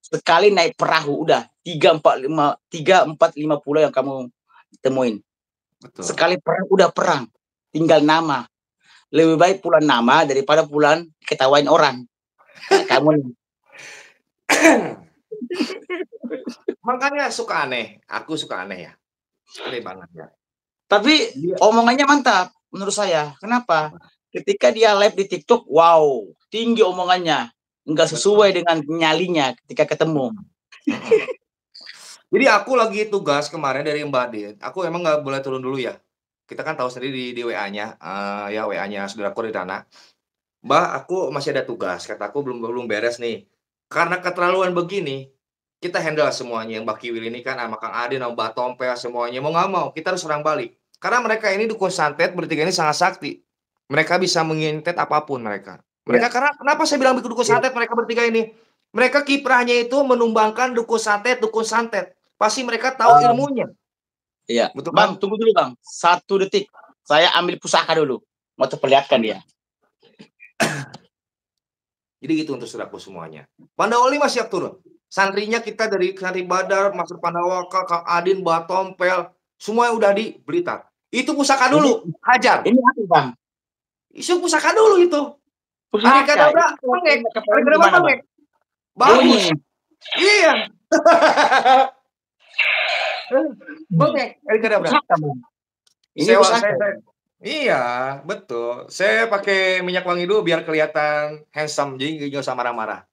sekali naik perahu, udah 3, 4, 5 pulau yang kamu temuin. Betul. Sekali perang udah perang, tinggal nama. Lebih baik pulang nama daripada pulang ketawain orang. Nah, kamu nih. Makanya suka aneh. Aku suka aneh ya. Aneh banget ya. Tapi omongannya mantap menurut saya. Kenapa? Ketika dia live di TikTok, wow, tinggi omongannya. Enggak sesuai dengan nyalinya ketika ketemu. Jadi aku lagi tugas kemarin dari Mbak Din. Aku emang nggak boleh turun dulu ya. Kita kan tahu sendiri di WA-nya, ya WA-nya saudaraku di tanah. Mbak, aku masih ada tugas. Kataku belum beres nih. Karena keterlaluan begini, kita handle semuanya. Mbak Kiwil ini kan sama Kang Adin, sama Mbak Tompel semuanya. Mau nggak mau, kita harus serang balik. Karena mereka ini dukun santet, bertiga ini sangat sakti. Mereka bisa mengintet apapun mereka. Mereka karena kenapa saya bilang dukun santet mereka bertiga ini? Mereka kiprahnya itu menumbangkan dukun santet. Pasti mereka tahu ilmunya. Iya. Betul, Bang, tunggu dulu, Bang. 1 detik. Saya ambil pusaka dulu. Mau terperlihatkan dia. Jadi gitu untuk saudaraku semuanya. Pandawa 5 siap turun. Santrinya kita dari Santri Badar, Master Pandawa, Kang Adin, Mbak Tompel, semua udah di Blitar. Itu pusaka dulu, hajar. Ini apa, Bang? Itu pusaka dulu itu. Pusaka. Kadabra, pengek. Bagus. Iya. Bengek, Kadabra. Ini pusaka. Iya, betul. Saya pakai minyak wangi dulu biar kelihatan handsome, jadi nggak usah marah-marah.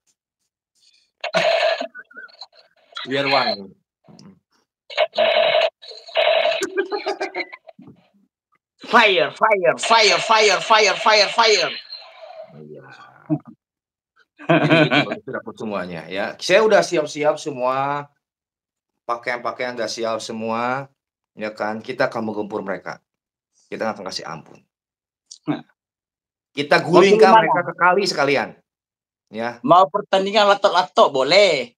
Biar wangi. Fire. Iya. Jadi gitu dapat semuanya ya. Saya udah siap-siap semua. Pakaian-pakaian udah siap semua. Ya kan, kita akan menggempur mereka. Kita akan kasih ampun. Kita gulingkan mereka ke kali sekalian. Ya. Mau pertandingan lato-lato boleh.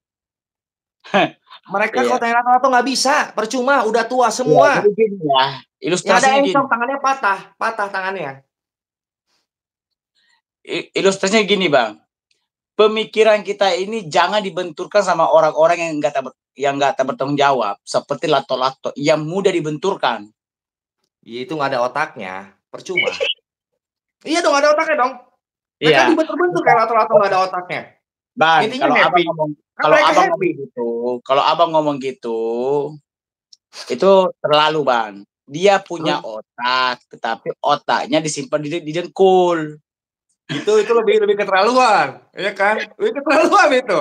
Mereka kalau tanya lato-lato nggak bisa, percuma, udah tua semua. Ya, ilustrasinya gini. Tangannya patah tangannya. Ilustrasinya gini, Bang. Pemikiran kita ini jangan dibenturkan sama orang-orang yang nggak bertanggung jawab, seperti lato-lato yang mudah dibenturkan. Ya, itu nggak ada otaknya, percuma. Iya dong, ada otaknya dong. Mereka dibentur-bentur kayak lato-lato nggak ada otaknya. Bang, kalau abang ngomong gitu, itu terlalu, Bang. Dia punya otak, tetapi otaknya disimpan di dengkul. Itu lebih keterlaluan, ya kan? Lebih keterlaluan itu.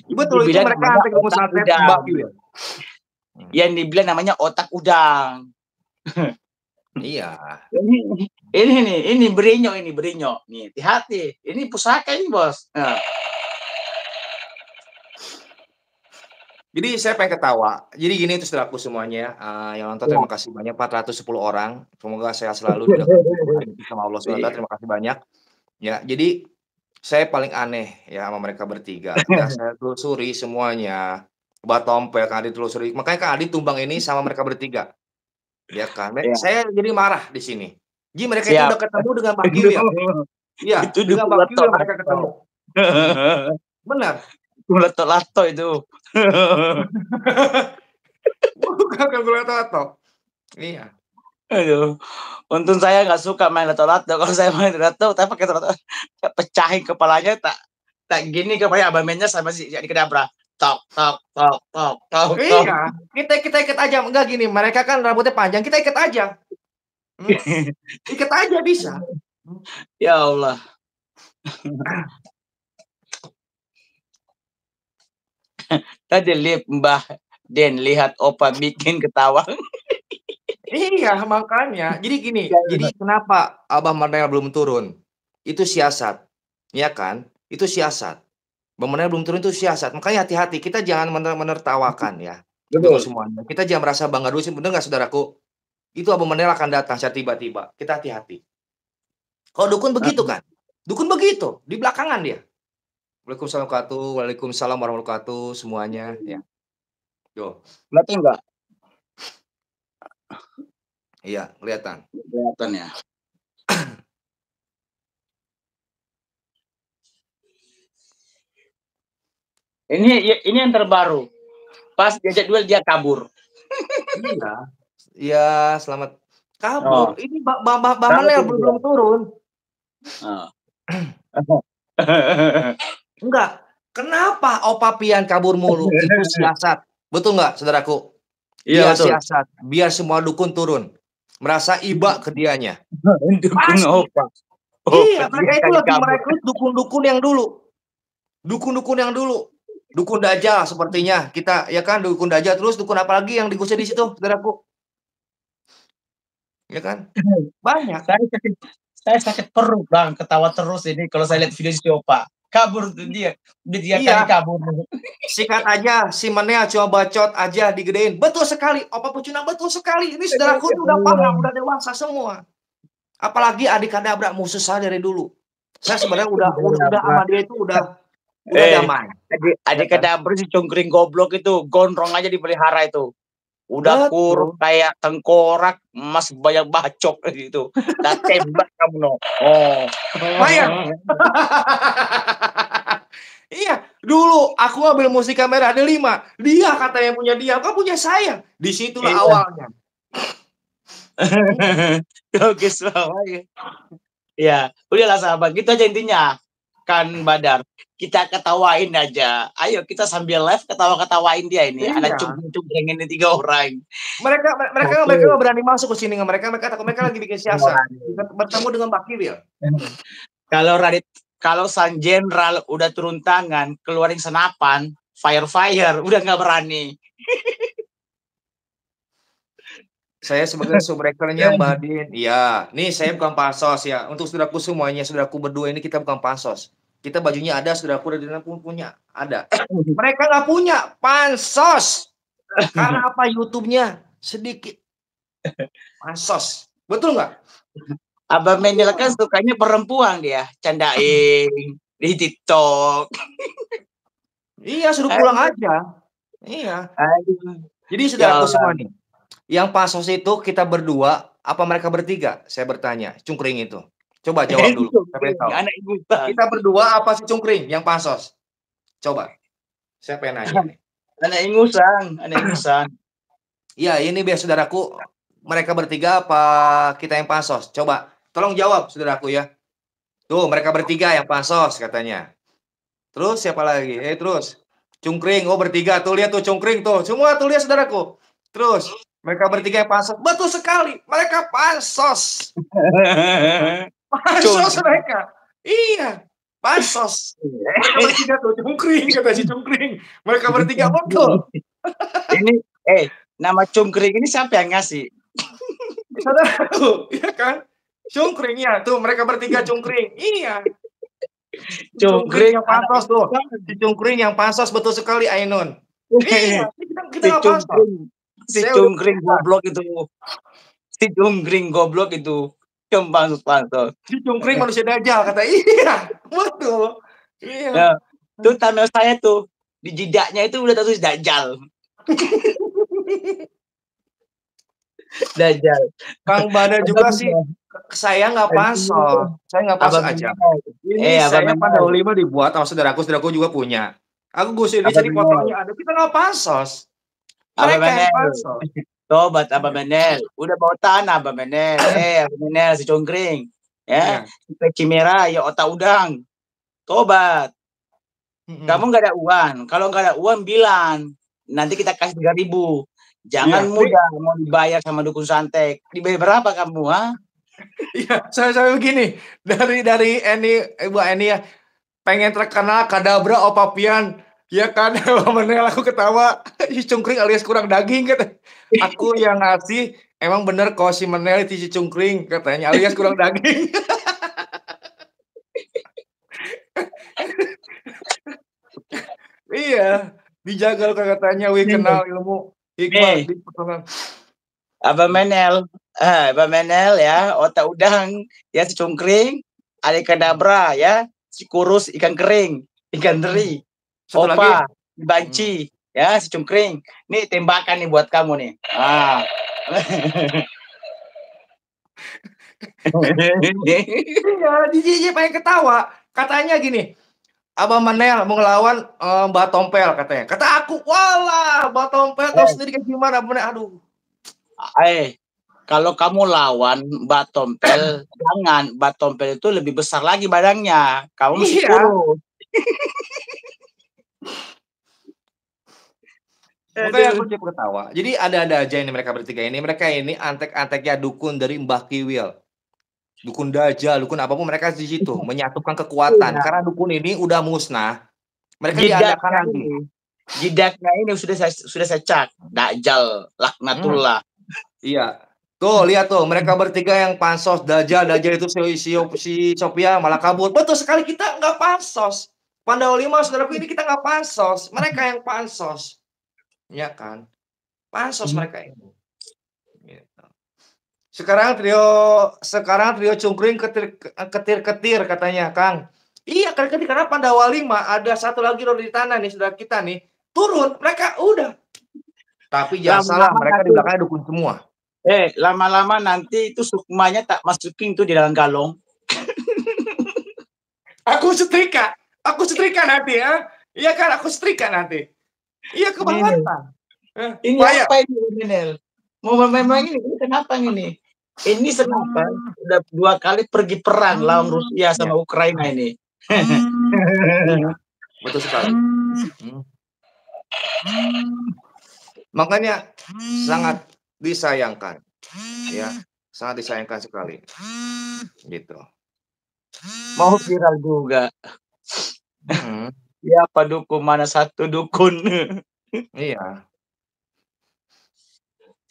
Betul, itu mereka sampai ke santet Mbak Kiwil. Yang dibilang namanya otak udang. Iya. Ini berinyo nih, hati-hati. Ini pusaka ini, Bos. Nah. Jadi saya pengen ketawa. Jadi gini itu saudaraku semuanya yang nonton, terima kasih banyak 410 orang. Semoga sehat selalu sama Allah SWT. Terima kasih banyak. Ya, jadi saya paling aneh ya sama mereka bertiga. Udah saya telusuri semuanya. Mbak Tompel, Kang Adi telusuri. Makanya Kang Adi tumbang ini sama mereka bertiga. Ya kan? Ya. Saya jadi marah di sini. Jadi mereka itu Siap. udah ketemu dengan Mbak Kiwil. Iya, Itu dengan dukung Mbak Kiwil mereka lato-lato. ketemu. Benar. Dukung lato-lato itu. Bukan lato-lato. Iya. Aduh, untung saya nggak suka main lato-lato. Kalau saya main lato, tapi pakai lato, pecahin kepalanya, tak gini kepalanya abamennya sama si jadi kedabra. Tok tok tok tok tok tok. Iya, kita ikat aja. Enggak gini, mereka kan rambutnya panjang, kita ikat aja. Ikat aja bisa. Ya Allah. Tadi Mbah Den lihat Opa bikin ketawa. Iya, makanya. Jadi gini, jadi kenapa Abah Mardhani belum turun? Itu siasat. Ya kan? Itu siasat. Bang Mardhani belum turun itu siasat. Makanya hati-hati, kita jangan menertawakan ya. Untuk Betul. semuanya. Kita jangan merasa bangga dulu sih, bener nggak saudaraku? Itu Abang Mardhani akan datang secara tiba-tiba. Kita hati-hati. Kalau dukun begitu kan? Dukun begitu, di belakangan dia. Waalaikumsalam warahmatullahi wabarakatuh semuanya ya. Yo. Berarti enggak? Iya, kelihatan. Kelihatan ya. Ini yang terbaru. Pas diajak duel dia kabur. Iya. Iya, selamat kabur. Oh. Ini Bang Manel belum turun. Oh. Enggak. Kenapa Opa Pian kabur mulu? Itu siasat. Betul nggak, saudaraku? Iya, Dia betul. siasat. Biar semua dukun turun. Merasa iba ke dianya. Dukun Opa. Iya, mereka itu lagi merekrut dukun-dukun yang dulu. Dukun-dukun yang dulu. Dukun Dajjal sepertinya. Kita ya kan dukun Dajjal, terus dukun apa lagi yang digusur di situ, saudaraku? Ya kan? Banyak. Saya sakit perut, Bang, ketawa terus ini kalau saya lihat video si Opa. Kabur tuh dia. Dia Iya. kali kabur. Sikat aja, si Manel cuma bacot aja digedein. Betul sekali, Opa Pecunang betul sekali. Ini saudaraku udah paham, udah dewasa semua. Apalagi adik kadabra musuh saya dari dulu. Saya sebenarnya udah sama dia itu udah damai. Adik kadabra si cungkring goblok itu gondrong aja dipelihara itu. Udah kurus kayak tengkorak, mas banyak bacok gitu. Dah tembak kamu no. Oh. Bayang. Iya, dulu aku ambil mustika merah ada 5. Dia katanya punya dia, kok punya saya. Disitulah awalnya. Logis banget. Ya, udahlah sahabat, gitu aja intinya. Kan Badar, kita ketawain aja. Ayo kita sambil live ketawa-ketawain dia ini. Iya. Anak cungkring ini 3 orang. Mereka nggak berani masuk ke sini. Mereka takut, mereka lagi bikin siasat. Bertemu dengan Mbak Kiwil. Kalau sang jenderal udah turun tangan, keluarin senapan, fire, udah nggak berani. Saya sebagai subbreakernya Mbak Din. Iya, nih saya bukan pansos ya. Untuk saudaraku semuanya, saudaraku berdua ini kita bukan pansos. Kita bajunya ada, saudaraku dan pun punya, ada. Mereka nggak punya pansos. Karena apa? YouTube-nya sedikit. Pansos. Betul nggak? Abang Mendel kan sukanya perempuan dia, candain di TikTok. Iya, suruh pulang aja. Iya. Jadi saudaraku semua nih, yang pansos itu kita berdua, apa mereka bertiga? Saya bertanya, cungkring itu. Coba jawab dulu. Kita berdua apa si cungkring yang pansos? Coba. Saya pengen nanya nih. Anak ingusan. Iya, ini biar saudaraku, mereka bertiga apa kita yang pansos? Coba, tolong jawab saudaraku ya. Tuh, mereka bertiga yang pansos katanya. Terus siapa lagi? Terus cungkring, bertiga tuh, lihat tuh cungkring tuh. Semua tuh lihat saudaraku. Terus mereka bertiga yang pansos. Betul sekali, mereka pansos. Pansos mereka. Iya, pansos. Mereka bertiga tuh, cungkring, kata si cungkring. Mereka bertiga betul. Ini, nama cungkring ini siapa yang ngasih? Saudaraku, iya kan? Cungkring ya, tuh mereka bertiga cungkring. Iya. Cungkring yang pansos tuh. Si cungkring yang pansos betul sekali, Ainun. Iya, kita nggak pansos. Si cungkring goblok itu. Si cungkring goblok itu. Yang pansos. Si cungkring manusia dajjal, kata. Iya, betul. Iya. Tuh thumbnail saya tuh. Di jidaknya itu udah tulis dajjal. Dajjal. Kang Bada juga sih, saya nggak pansos. Saya nggak pansos Abang aja. Menel. Ini Abang saya Menel. Pandawa 5 dibuat sama saudaraku juga punya. Aku Gus Yudis Abang jadi Menel. fotonya ada, kita nggak pansos. Abang Mereka yang Menel. pansos. Tobat Abang Menel. Udah bawa tanah Abang Menel. Abang Menel si congkring. Ya, Iya. peci merah ya otak udang. Tobat. Kamu nggak ada uang. Kalau nggak ada uang bilang. Nanti kita kasih 3.000. Jangan Iya. mudah mau dibayar sama dukun santet. Dibayar berapa kamu, ha? Iya, saya begini. Dari Ibu Eni ya, pengen terkenal kadabra opapian. Ya kan, Menel aku ketawa. Si cungkring alias kurang daging kata. Aku yang ngasih, emang bener kok si Menel itu si cungkring katanya alias kurang daging. Iya, dijagal katanya, wih kenal ilmu hikmah di pertemuan. Abang Menel ya, otak udang, ya si cungkring, kadabra ya, si kurus ikan kering, ikan teri, Satu lagi, opa, banci, ya si cungkring. Nih tembakan nih buat kamu nih. iya, DJ pengen ketawa. Katanya gini, Abang Manel mau ngelawan Mbak Tompel katanya. Kata aku, walah Mbak Tompel tahu sendiri kan gimana bener. Aduh. Kalau kamu lawan Mbak Tompel, jangan. Mbak Tompel itu lebih besar lagi badannya. Kamu masih kurus. Makanya aku cukup ketawa. Jadi ada-ada aja ini mereka bertiga ini. Mereka ini antek-anteknya dukun dari Mbah Kiwil. Dukun Dajjal, dukun apapun mereka di situ menyatukan kekuatan. Karena dukun ini udah musnah. Mereka diadakan lagi. Jidaknya ini sudah saya cak. Dajjal, laknatullah. Iya. Tuh, lihat tuh, mereka bertiga yang pansos Dajjal itu si Sophia malah kabur. Betul sekali, kita nggak pansos. Pandawa 5 saudaraku ini kita nggak pansos. Mereka yang pansos. Ya kan? Pansos mereka ini. Gitu. Sekarang trio cungkring ketir katanya, Kang. Iya, ketir karena Pandawa 5 ada satu lagi di tanah nih saudara kita nih. Turun, mereka udah. Tapi jangan salah, mereka di belakangnya dukun semua. Lama-lama nanti itu sukmanya tak masukin tuh di dalam galong. Aku setrika nanti ya. Iya kan, aku setrika nanti. Iya kebangetan. Ini apa ini, Menel? Mau memang ini kenapa ini? Ini kenapa? Udah 2 kali pergi perang lawan Rusia sama Ukraina ini. Betul sekali. Makanya sangat disayangkan. Ya, sangat disayangkan sekali. Gitu. Mau viral juga. Siapa dukun, mana satu dukun. Iya.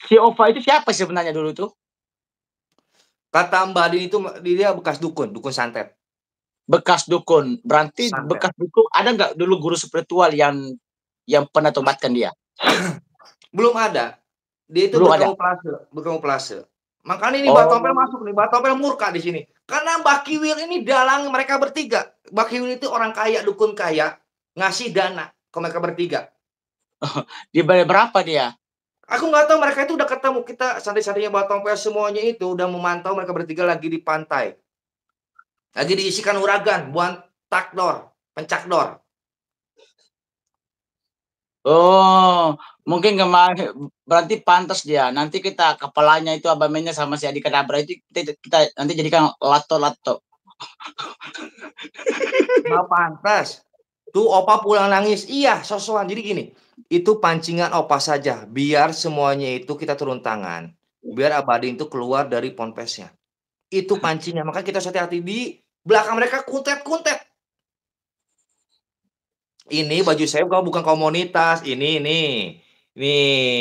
Si Ova itu siapa sebenarnya dulu tuh? Kata Mbak Din itu dia bekas dukun santet. Bekas dukun. Berarti santet. Bekas dukun ada nggak dulu guru spiritual yang pernah tobatkan dia? Belum ada. Dia itu berkamuflase. Makanya ini Mbak Tompel masuk nih. Mbak Tompel murka di sini. Karena Mbak Kiwil ini dalang mereka bertiga. Mbak Kiwil itu orang kaya, dukun kaya, ngasih dana ke mereka bertiga. Dibayar berapa dia? Aku nggak tahu, mereka itu udah ketemu. Kita santri-santrinya Mbak Tompel semuanya itu udah memantau mereka bertiga lagi di pantai. Lagi diisikan uragan buat pencakdor. Oh, mungkin kemarin berarti pantas dia. Nanti kita kepalanya itu abamennya sama si Adi Kadabra itu kita nanti jadikan lato. Nggak pantas. Tuh opa pulang nangis. Iya, sosokan. Jadi gini, itu pancingan opa saja. Biar semuanya itu kita turun tangan. Biar Abadin itu keluar dari ponpesnya. Itu pancingan. Maka kita hati-hati di belakang mereka kuntet. Ini baju saya bukan komunitas. Ini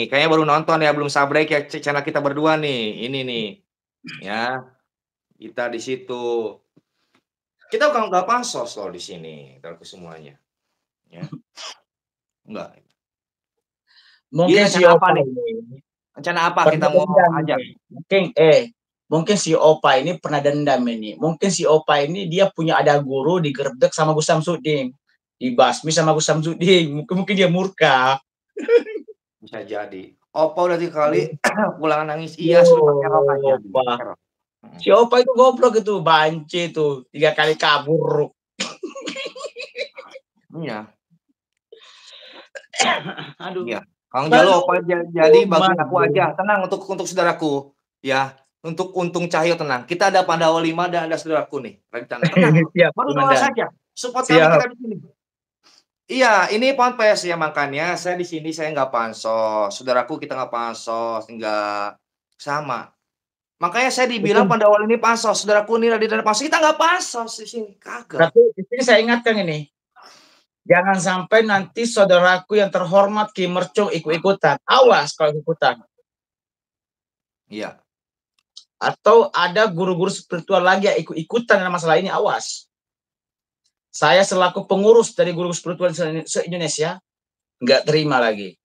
kayaknya baru nonton ya, belum subscribe ya channel kita berdua nih. Ini nih. Ya. Kita di situ. Kita nggak pansos loh di sini, kalau semuanya. Ya. Enggak. Mungkin si Opa nih. Rencana apa kita mau ajak? Mungkin si Opa ini pernah dendam ini. Mungkin si Opa ini dia punya ada guru digerebek sama Gus Samsudin. Dibasmi sama Gus Samsudin. Mungkin dia murka. Bisa jadi. Opa udah 3 kali pulang nangis, iya suruh pakai rok aja, Opa. pakai rok. Si Opa itu goblok itu, banci itu, 3 kali kabur. Iya. Aduh. Iya. Kang Jalo, Lalu Opa jadi bagiin aku aja, tenang untuk saudaraku, ya. Untuk Untung Cahyo tenang, kita ada Pandawa 5 dan ada saudaraku nih, Raditana, tenang, Siap, baru doa komandan. saja, support kami Siap. kita di sini. Iya, ini ponpes ya, makanya saya di sini saya nggak pansos, saudaraku kita nggak pansos, nggak sama. Makanya saya dibilang Betul. Pandawa ini pansos, saudaraku ini Raditana pansos, kita nggak pansos di sini, kagak. Tapi di sini saya ingatkan ini, jangan sampai nanti saudaraku yang terhormat Ki Mercung ikut-ikutan. Awas kalau ikutan. Iya. Atau ada guru-guru spiritual lagi yang ikut-ikutan dalam masalah ini, awas. Saya selaku pengurus dari guru spiritual se-Indonesia nggak terima lagi.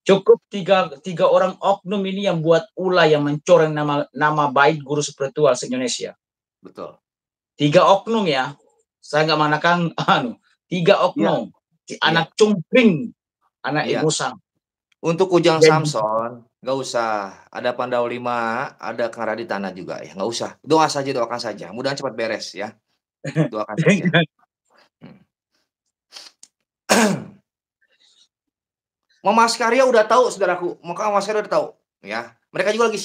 Cukup tiga orang oknum ini yang buat ulah yang mencoreng nama baik guru spiritual se-Indonesia. Betul. 3 oknum ya. Saya nggak manakan 3 oknum. Iya. Anak cungkring, anak Iya. igusang. Untuk Ujang Samson, nggak usah. Ada Pandawa 5, ada Kang Raditana juga ya, nggak usah. Doa saja, doakan saja. Mudahan cepat beres ya. Doakan saja. Mama Askarya udah tahu, saudaraku. Mama Askarya udah tahu, ya. Mereka juga lagi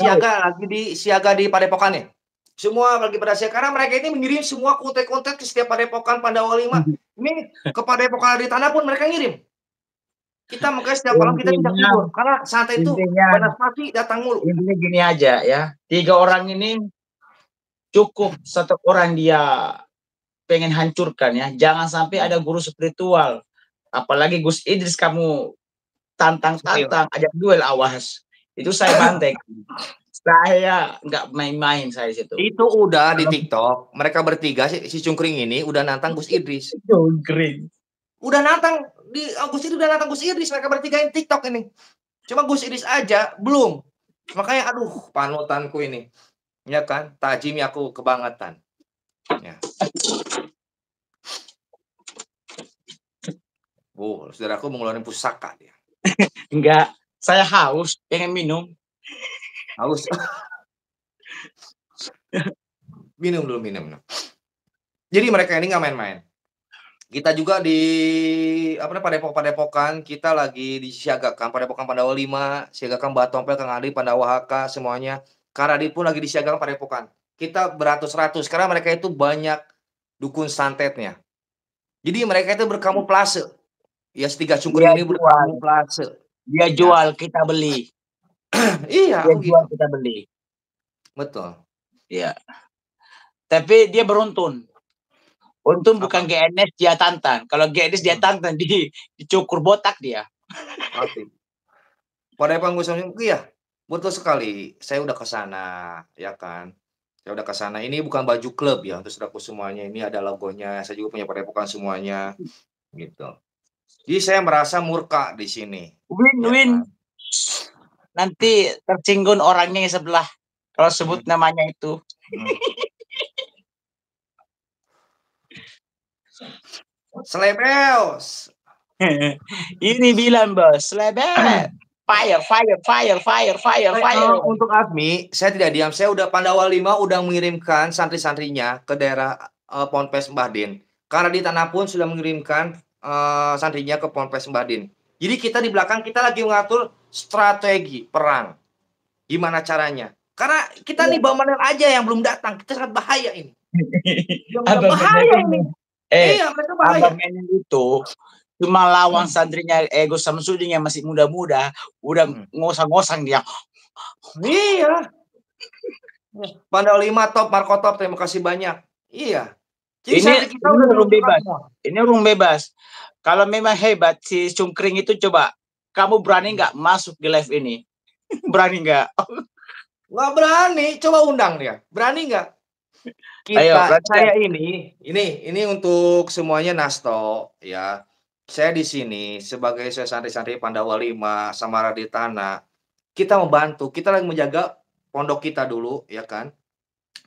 siaga di Padepokan ya. Semua lagi pada siaga karena mereka ini mengirim semua konten-konten ke setiap Padepokan Pandawa 5. Ini ke Padepokan Raditana pun mereka ngirim. Kita makanya setiap malam kita tidak tidur karena santai itu Banaspati datang mulu. Intinya gini aja ya, 3 orang ini cukup 1 orang dia pengen hancurkan ya. Jangan sampai ada guru spiritual, apalagi Gus Idris kamu tantang ajak duel, awas. Itu saya bantek. Saya nggak main-main saya di situ. Itu udah di TikTok, mereka bertiga si Cungkring ini udah nantang Gus Idris. Cungkring. Udah nantang Gus Idris, udah nantang Gus Idris, mereka bertiga ini TikTok ini. Cuma Gus Idris aja belum. Makanya aduh, panutanku ini. Ya kan, tajim aku kebangetan. Ya. Saudaraku mengeluarkan pusaka dia. Enggak, saya haus, pengen minum. Haus. minum dulu, minum. Jadi mereka ini nggak main-main. Kita juga di Padepokan kita lagi disiagakan, Padepokan Pandawa 5, siagakan Mbak Tompel, Kang Adi, Pandawa HK semuanya. Kang Radit pun lagi disiagakan Padepokan. Kita beratus-ratus karena mereka itu banyak dukun santetnya. Jadi mereka itu berkamuflase. Ya, 3 Cungkring ini berkamuflase. Dia jual, kita beli. Iya, dia jual, kita beli. Betul. Iya. Tapi dia beruntun. Untung bukan GNS dia tantang. Kalau GNS dia tantang, dicukur botak dia. Pasti. Padepokan Gus Samsun, iya, betul sekali. Saya udah ke sana, ya kan. Saya udah ke sana. Ini bukan baju klub ya untuk saudaraku semuanya. Ini ada logonya. Saya juga punya Padepokan semuanya, gitu. Jadi saya merasa murka di sini. Win-win. Ya kan? Nanti tersinggung orangnya yang sebelah kalau sebut namanya itu. Slebels. Ini bilang bos, slebel. Fire. Untuk Admi, saya tidak diam. Saya udah Pandawa 5 udah mengirimkan santri-santrinya ke daerah Ponpes Mbah Din. Karena di tanah pun sudah mengirimkan santrinya ke Ponpes Mbah Din. Jadi kita di belakang kita lagi mengatur strategi perang. Gimana caranya? Karena kita nih Bamanan aja yang belum datang. Kita sangat bahaya ini. Bahaya ini. Iya, mereka bahaya. Abang Menem itu cuma lawan santrinya Gus Samsudin yang masih muda-muda, udah ngosang-ngosang dia. Iya. Pandawa 5 top, Marco top, terima kasih banyak. Iya. Jadi ini urung bebas. Ini urung bebas. Kalau memang hebat si Cungkring itu, coba kamu berani nggak masuk di live ini? Berani nggak? Nggak berani. Coba undang dia. Berani nggak? Saya ini untuk semuanya Nasto ya. Saya di sini sebagai santri-santri Pandawa 5 sama Raditana. Kita membantu, kita lagi menjaga pondok kita dulu ya kan.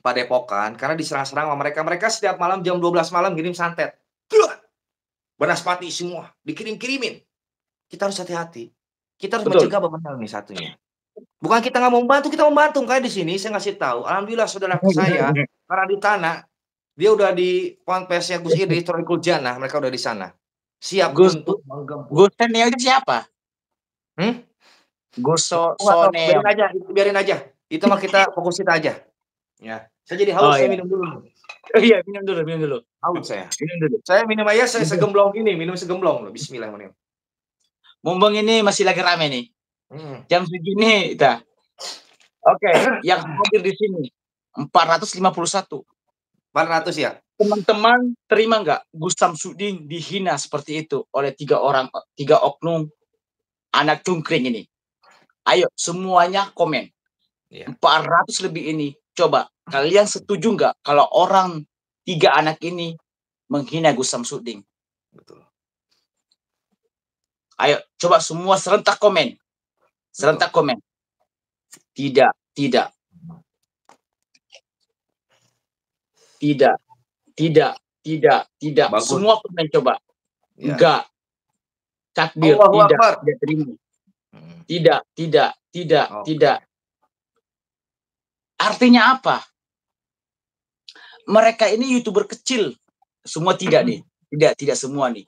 Padepokan karena diserang-serang sama mereka. Mereka setiap malam jam 12 malam kirim santet. Banaspati semua dikirim-kirimin. Kita harus hati-hati. Kita harus Betul. mencegah benar nih satunya. Bukan kita nggak mau membantu, kita membantu. Kayak di sini saya ngasih tahu, alhamdulillah saudara saya, karena di tanah, dia udah di ponpesnya Gus Idris, Thorikul Janah, mereka udah di sana. Siap Gus untuk menggempur. Gus Soneo itu siapa? Hmm? Gus Biarin Soneo. aja, biarin aja. Itu mah kita fokus kita aja. Ya. Saya jadi Oh haus, saya iya. minum dulu. Oh, iya, minum dulu, minum dulu. Haus saya. Minum dulu. Saya minum aja, saya segemblong ini, minum segemblong loh. Bismillahirrahmanirrahim. Mumpung ini masih lagi rame nih. Jam segini, dah. Oke, yang hadir di sini 451. 400 ya? Teman-teman terima nggak Gus Samsudin dihina seperti itu oleh 3 oknum anak cungkring ini? Ayo semuanya komen. Iya. 400 lebih ini. Coba kalian setuju nggak kalau orang 3 anak ini menghina Gus Samsudin? Betul. Ayo coba semua serentak komen. Serentak komen. Tidak, tidak. Tidak, tidak, tidak, tidak. Bagus. Semua komen coba. Ya. Enggak. Takbir, tidak terima. Tidak, tidak, tidak, tidak. Artinya apa? Mereka ini YouTuber kecil. Semua tidak nih. Tidak semua nih.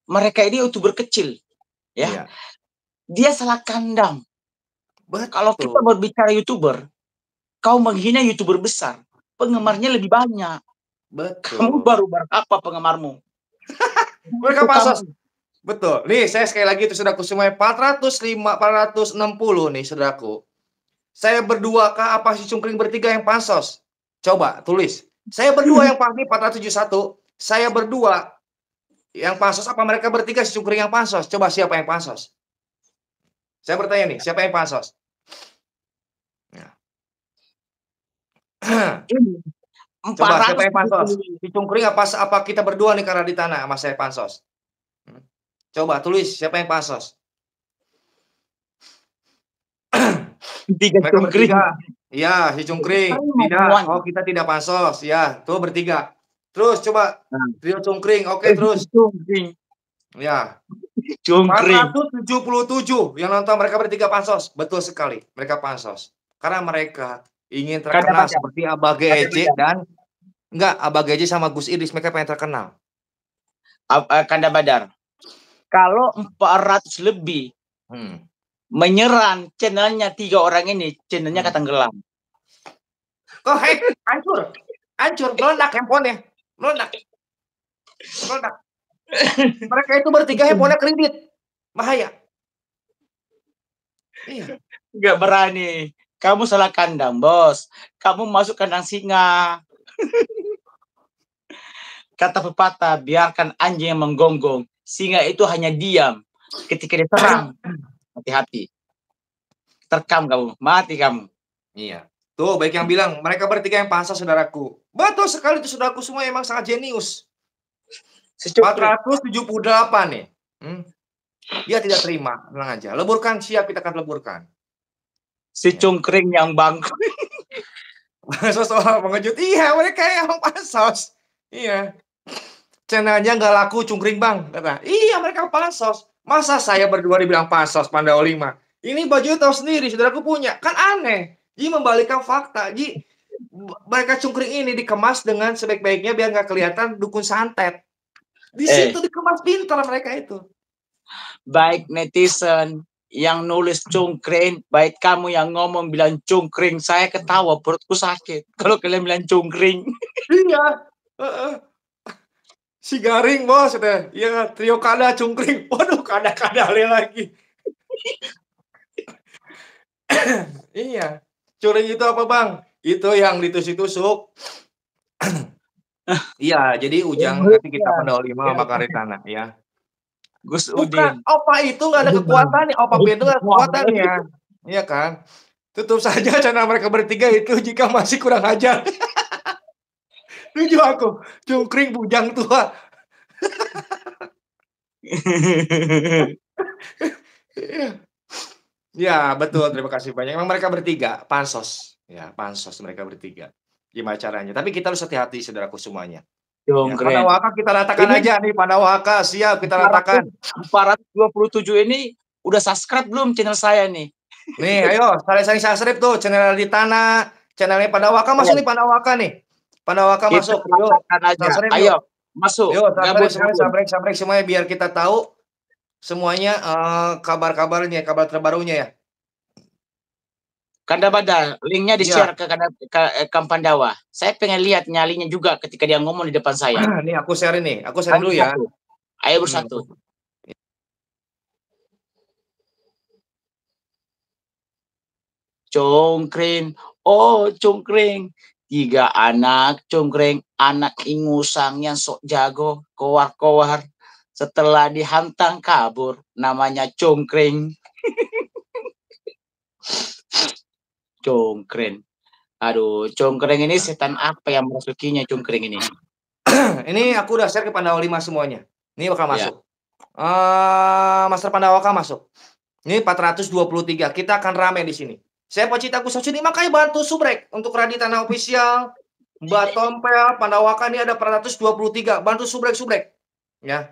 Mereka ini YouTuber kecil. Ya. Iya. Dia salah kandang. Betul. Kalau kita berbicara YouTuber, kau menghina YouTuber besar, penggemarnya lebih banyak. Betul. Kamu baru berapa penggemarmu? Mereka pansos. Betul. Nih, saya sekali lagi itu saudaraku semuanya 460 nih saudaraku. Saya berdua kah apa si Cungkring bertiga yang pansos? Coba tulis. Saya berdua yang pasti 471. Saya berdua yang pansos apa mereka bertiga si Cungkring yang pansos? Coba siapa yang pansos? Saya bertanya nih, siapa yang pansos? Ya. Coba siapa yang pansos? Si Cungkring apa kita berdua nih karena di tanah sama saya pansos? Coba tulis siapa yang pansos? Mereka bertiga. Ya, si Cungkring. Tidak. Oh, kita tidak pansos. Ya, tuh bertiga. Terus coba trio Cungkring. Oke, terus. Cungkring. Ya. Cungkring. 477 yang nonton mereka bertiga pansos. Betul sekali. Mereka pansos. Karena mereka ingin terkenal seperti Abah Gece dan Abah Gece sama Gus Idris, mereka pengen terkenal. Kanda Badar. Kalau 400 lebih menyerang channelnya 3 orang ini, channelnya ketenggelam. Kok hancur, meledak handphonenya, meledak. Mereka itu bertiga handphonenya kredit, bahaya. Iya. Nggak berani. Kamu salah kandang, bos. Kamu masuk kandang singa. Kata pepatah, biarkan anjing yang menggonggong. Singa itu hanya diam ketika diserang. Hati-hati. Terkam kamu, mati kamu. Iya. Tuh, baik yang bilang, mereka bertiga yang pansos, saudaraku. Betul sekali itu, saudaraku semua emang sangat jenius. 478 nih. Dia tidak terima, tenang aja. Leburkan, siap kita akan leburkan. Si Cungkring yang bangku. Soal mengejut. Iya, mereka yang pansos. Iya. Channelnya nggak laku Cungkring bang, kata. Iya, mereka pansos. Masa saya berdua dibilang pansos Pandau 5? Ini baju tahu sendiri, saudaraku punya. Kan aneh. Ji membalikkan fakta. Ji, mereka Cungkring ini dikemas dengan sebaik-baiknya biar nggak kelihatan dukun santet. Di situ dikemas pintar mereka itu. Baik netizen yang nulis Cungkring, baik kamu yang ngomong bilang Cungkring, saya ketawa, perutku sakit. Kalau kalian bilang Cungkring. Iya. Si Garing bos, udah. Iya, trio Kada Cungkring. Waduh, kada-kadale lagi. Iya. Cungkring itu apa bang? Itu yang ditusuk-tusuk. Iya, jadi Ujang nanti kita Pandau 5 sama Karitana ya. Gus Udin. Opa itu nggak ada kekuatannya. Opa itu nggak ada kekuatannya. Iya kan? Tutup saja channel mereka bertiga itu jika masih kurang ajar. Tujuh aku, Cungkring bujang tua. Ya betul, terima kasih banyak. Emang mereka bertiga pansos, ya pansos mereka bertiga. Gimana caranya? Tapi kita harus hati-hati, saudaraku semuanya. Ya, Pandawaka kita ratakan Ini aja nih, Pandawaka siap kita ratakan. 427 ini udah subscribe belum channel saya nih? Nih, ayo saling subscribe tuh channel di tanah, channelnya Pandawaka masuk nih, Pandawaka nih. Pandawaka Kita masuk. Yuk, ratakan aja. subscribe yuk. Ayo, masuk. Yuk, Gabung. subscribe semuanya biar kita tahu semuanya kabar-kabarnya, kabar terbarunya ya. Kanda Badar, linknya di-share ke Kang Pandawa. Saya pengen lihat nyalinya juga ketika dia ngomong di depan saya. Nih aku share nih, aku share dulu ya. Ayo bersatu. Congkring, oh congkring, 3 anak congkring, anak ingusang yang sok jago, kowar-kowar. Setelah dihantam kabur, namanya congkring. Congkring. Aduh, congkring ini setan apa yang merasukinya congkring ini? Ini aku udah share ke Pandawa 5 semuanya. Ini bakal masuk. Master Pandawaka masuk. Ini 423. Kita akan rame di sini. Saya pecinta Gus ini makanya bantu subrek untuk Raditana official, Mbak Tompel, Pandawaka ini ada 423. Bantu subrek. Ya.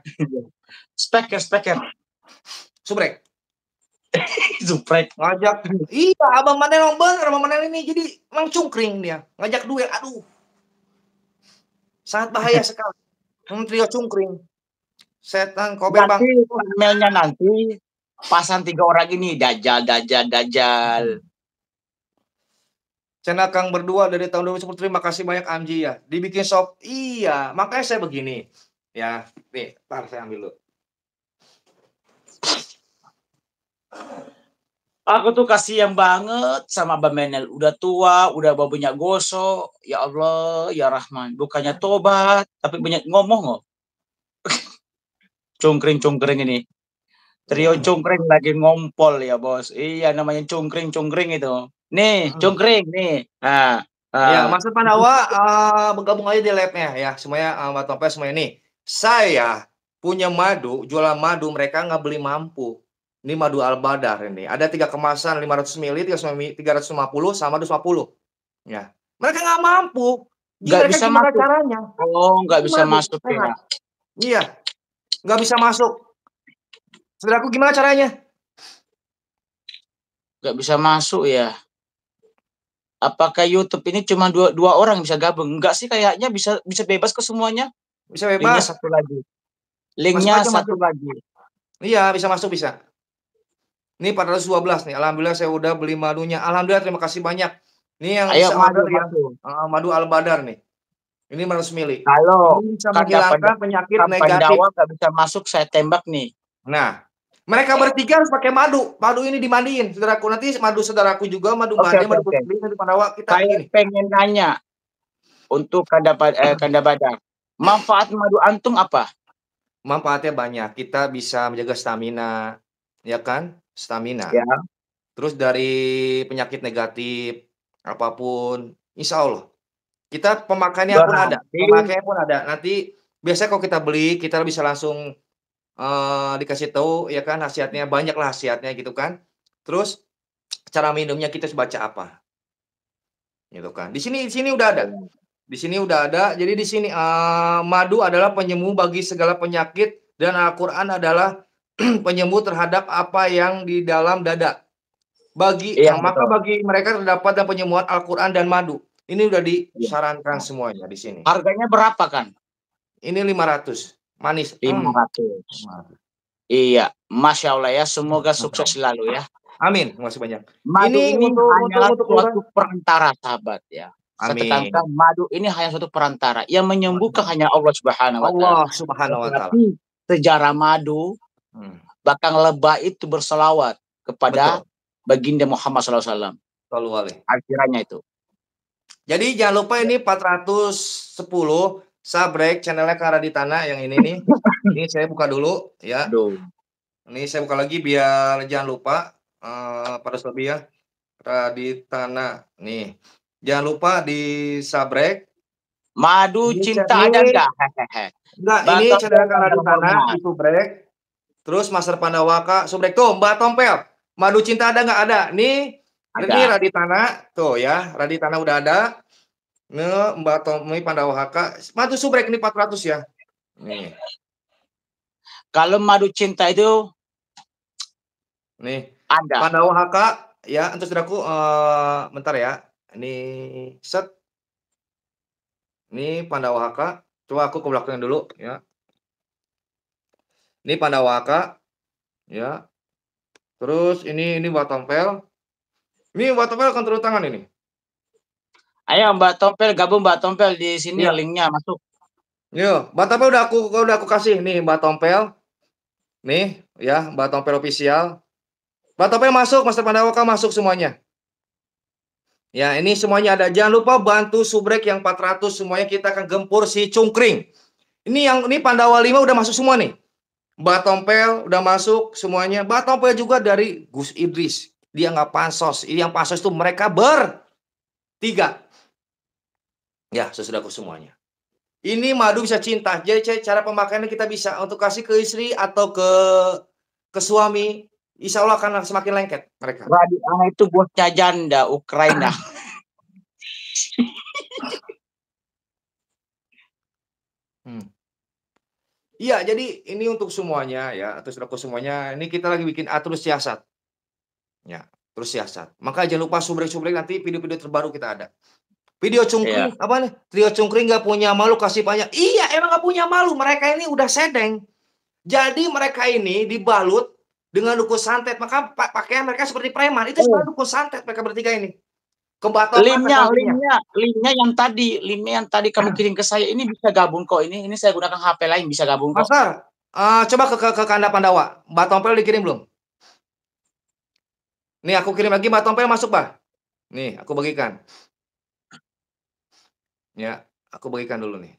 Speker. Subrek. Subrek. Ngajak. Iya, Abang Manel bener, Abang Manel ini jadi emang cungkring dia. Ngajak duel. Aduh. Sangat bahaya sekali. Trio cungkring. Setan kober bang. Emailnya nanti pasang 3 orang ini Dajjal. Channel Kang berdua dari tahun 2010. Terima kasih banyak Amji ya. Dibikin shop. Iya, makanya saya begini. Ya, nih, ntar saya ambil dulu. Aku tuh kasihan banget sama Abang Menel. Udah tua, udah babunya gosok. Ya Allah, ya Rahman. Bukannya tobat, tapi banyak ngomong kok. Cungkring ini. Trio cungkring lagi ngompol ya bos. Iya namanya cungkring itu. Nih, cungkring nih. Ya, Master Pandawa bergabung aja di labnya ya. Semuanya Mbak Tompel semuanya nih. Saya punya madu, jualan madu mereka nggak beli mampu. Ini madu Al-Badar ini. Ada 3 kemasan 500 ml, 350 sama 250. Ya. Mereka nggak mampu. Nggak bisa gimana masuk. caranya? Oh, nggak bisa masuk ya. Iya. Nggak bisa masuk. Saudaraku gimana caranya? Nggak bisa masuk ya. Apakah YouTube ini cuma dua orang bisa gabung? Enggak sih, kayaknya bisa bebas ke semuanya. Bisa bebas. Linknya satu lagi. Iya, bisa masuk bisa. Ini 412 nih. Alhamdulillah saya udah beli madunya. Alhamdulillah terima kasih banyak. Ini yang bisa order ya. Madu Al-Badar nih. Ini 500 ml. Kalau bisa menghilangkan penyakit negatif. Nggak bisa masuk, saya tembak nih. Nah, mereka bertiga harus pakai madu. Madu ini dimandiin, saudaraku. Nanti madu saudaraku juga, madu mandi, madu Pandawa kita Saya pengen nanya untuk Kanda Badar. Manfaat madu antum apa? Manfaatnya banyak. Kita bisa menjaga stamina, ya kan? Stamina. Ya. Terus dari penyakit negatif apapun, insya Allah. Kita pemakaiannya pun ada. Nanti biasanya kalau kita beli, kita bisa langsung dikasih tahu ya kan khasiatnya, banyak lah khasiatnya gitu kan. Terus cara minumnya kita baca apa. Gitu kan. Di sini udah ada. Di sini udah ada. Jadi di sini madu adalah penyembuh bagi segala penyakit dan Al-Qur'an adalah penyembuh terhadap apa yang di dalam dada. Maka bagi mereka terdapat dan penyembuhan Al-Qur'an dan madu. Ini udah disarankan semuanya di sini. Harganya berapa kan? Ini 500. Manis. 500. Iya, Masya Allah ya. Semoga sukses selalu ya. Amin. Terima kasih banyak. Madu ini hanyalah suatu perantara, sahabat ya. Amin. Madu ini hanya suatu perantara yang menyembuhkan hanya Allah Subhanahu wa Ta'ala. Allah Subhanahu wa Ta'ala. Sejarah madu, bahkan lebah itu berselawat kepada baginda Muhammad SAW. Akhirnya itu. Jadi jangan lupa ini 410 subrek channelnya Kang Raditana yang ini nih. Ini saya buka dulu ya. Ini saya buka lagi biar jangan lupa pada lebih ya. Raditana nih. Jangan lupa di subrek. Madu ini cinta ada enggak? Enggak, ini channel Kang Raditana di subrek. Terus Master Pandawaka subrek tuh Mbak Tompel. Madu cinta ada enggak? Ada. Nih. Ini Raditana tuh ya, Raditana udah ada. Mbak Tommy Pandawa HK, madu subrek ini 400 ya. Nih. Kalau madu cinta itu Nih. ada. Pandawa HK ya, untuk saudaraku bentar ya. Ini set. Ini Pandawa HK. Coba aku ke belakang dulu ya. Ini Pandawa HK ya. Terus ini Mbak Tompel. Ini Mbak Tompel akan turun tangan ini. Ayo Mbak Tompel gabung Mbak Tompel di sini Iya. linknya masuk. Yo, Mbak Tompel udah aku kasih nih Mbak Tompel. Nih ya, Mbak Tompel official. Mbak Tompel masuk, Master Pandawa HK masuk semuanya. Ya, ini semuanya ada. Jangan lupa bantu subrek yang 400 semuanya, kita akan gempur si cungkring. Ini Pandawa 5 udah masuk semua nih. Mbak Tompel udah masuk semuanya. Mbak Tompel juga dari Gus Idris. Dia nggak pansos. Ini yang pansos itu mereka bertiga. Ya, sesudahku semuanya. Ini madu bisa cinta. Jadi cara pemakaiannya kita bisa untuk kasih ke istri atau ke suami. Insya Allah akan semakin lengket mereka. Radit itu bosnya janda Ukraina. Iya, jadi ini untuk semuanya ya, atau saudaraku semuanya. Ini kita lagi bikin atur siasat. Ya, terus siasat. Maka jangan lupa subrek-subrek, nanti video-video terbaru kita ada. Video cungkring, apa nih? Trio cungkring nggak punya malu kasih banyak. Iya, emang nggak punya malu. Mereka ini udah sedeng. Jadi mereka ini dibalut dengan dukun santet. Maka pakaian mereka seperti preman. Itu sebenarnya dukun santet mereka bertiga ini. Linknya yang tadi kamu kirim ke saya ini bisa gabung kok. Ini saya gunakan HP lain, bisa gabung kok. Master, coba ke Kanda Pandawa. Mbak Tompel dikirim belum? Nih aku kirim lagi, Mbak Tompel masuk, Pak. Nih, aku bagikan. Ya, aku bagikan dulu nih.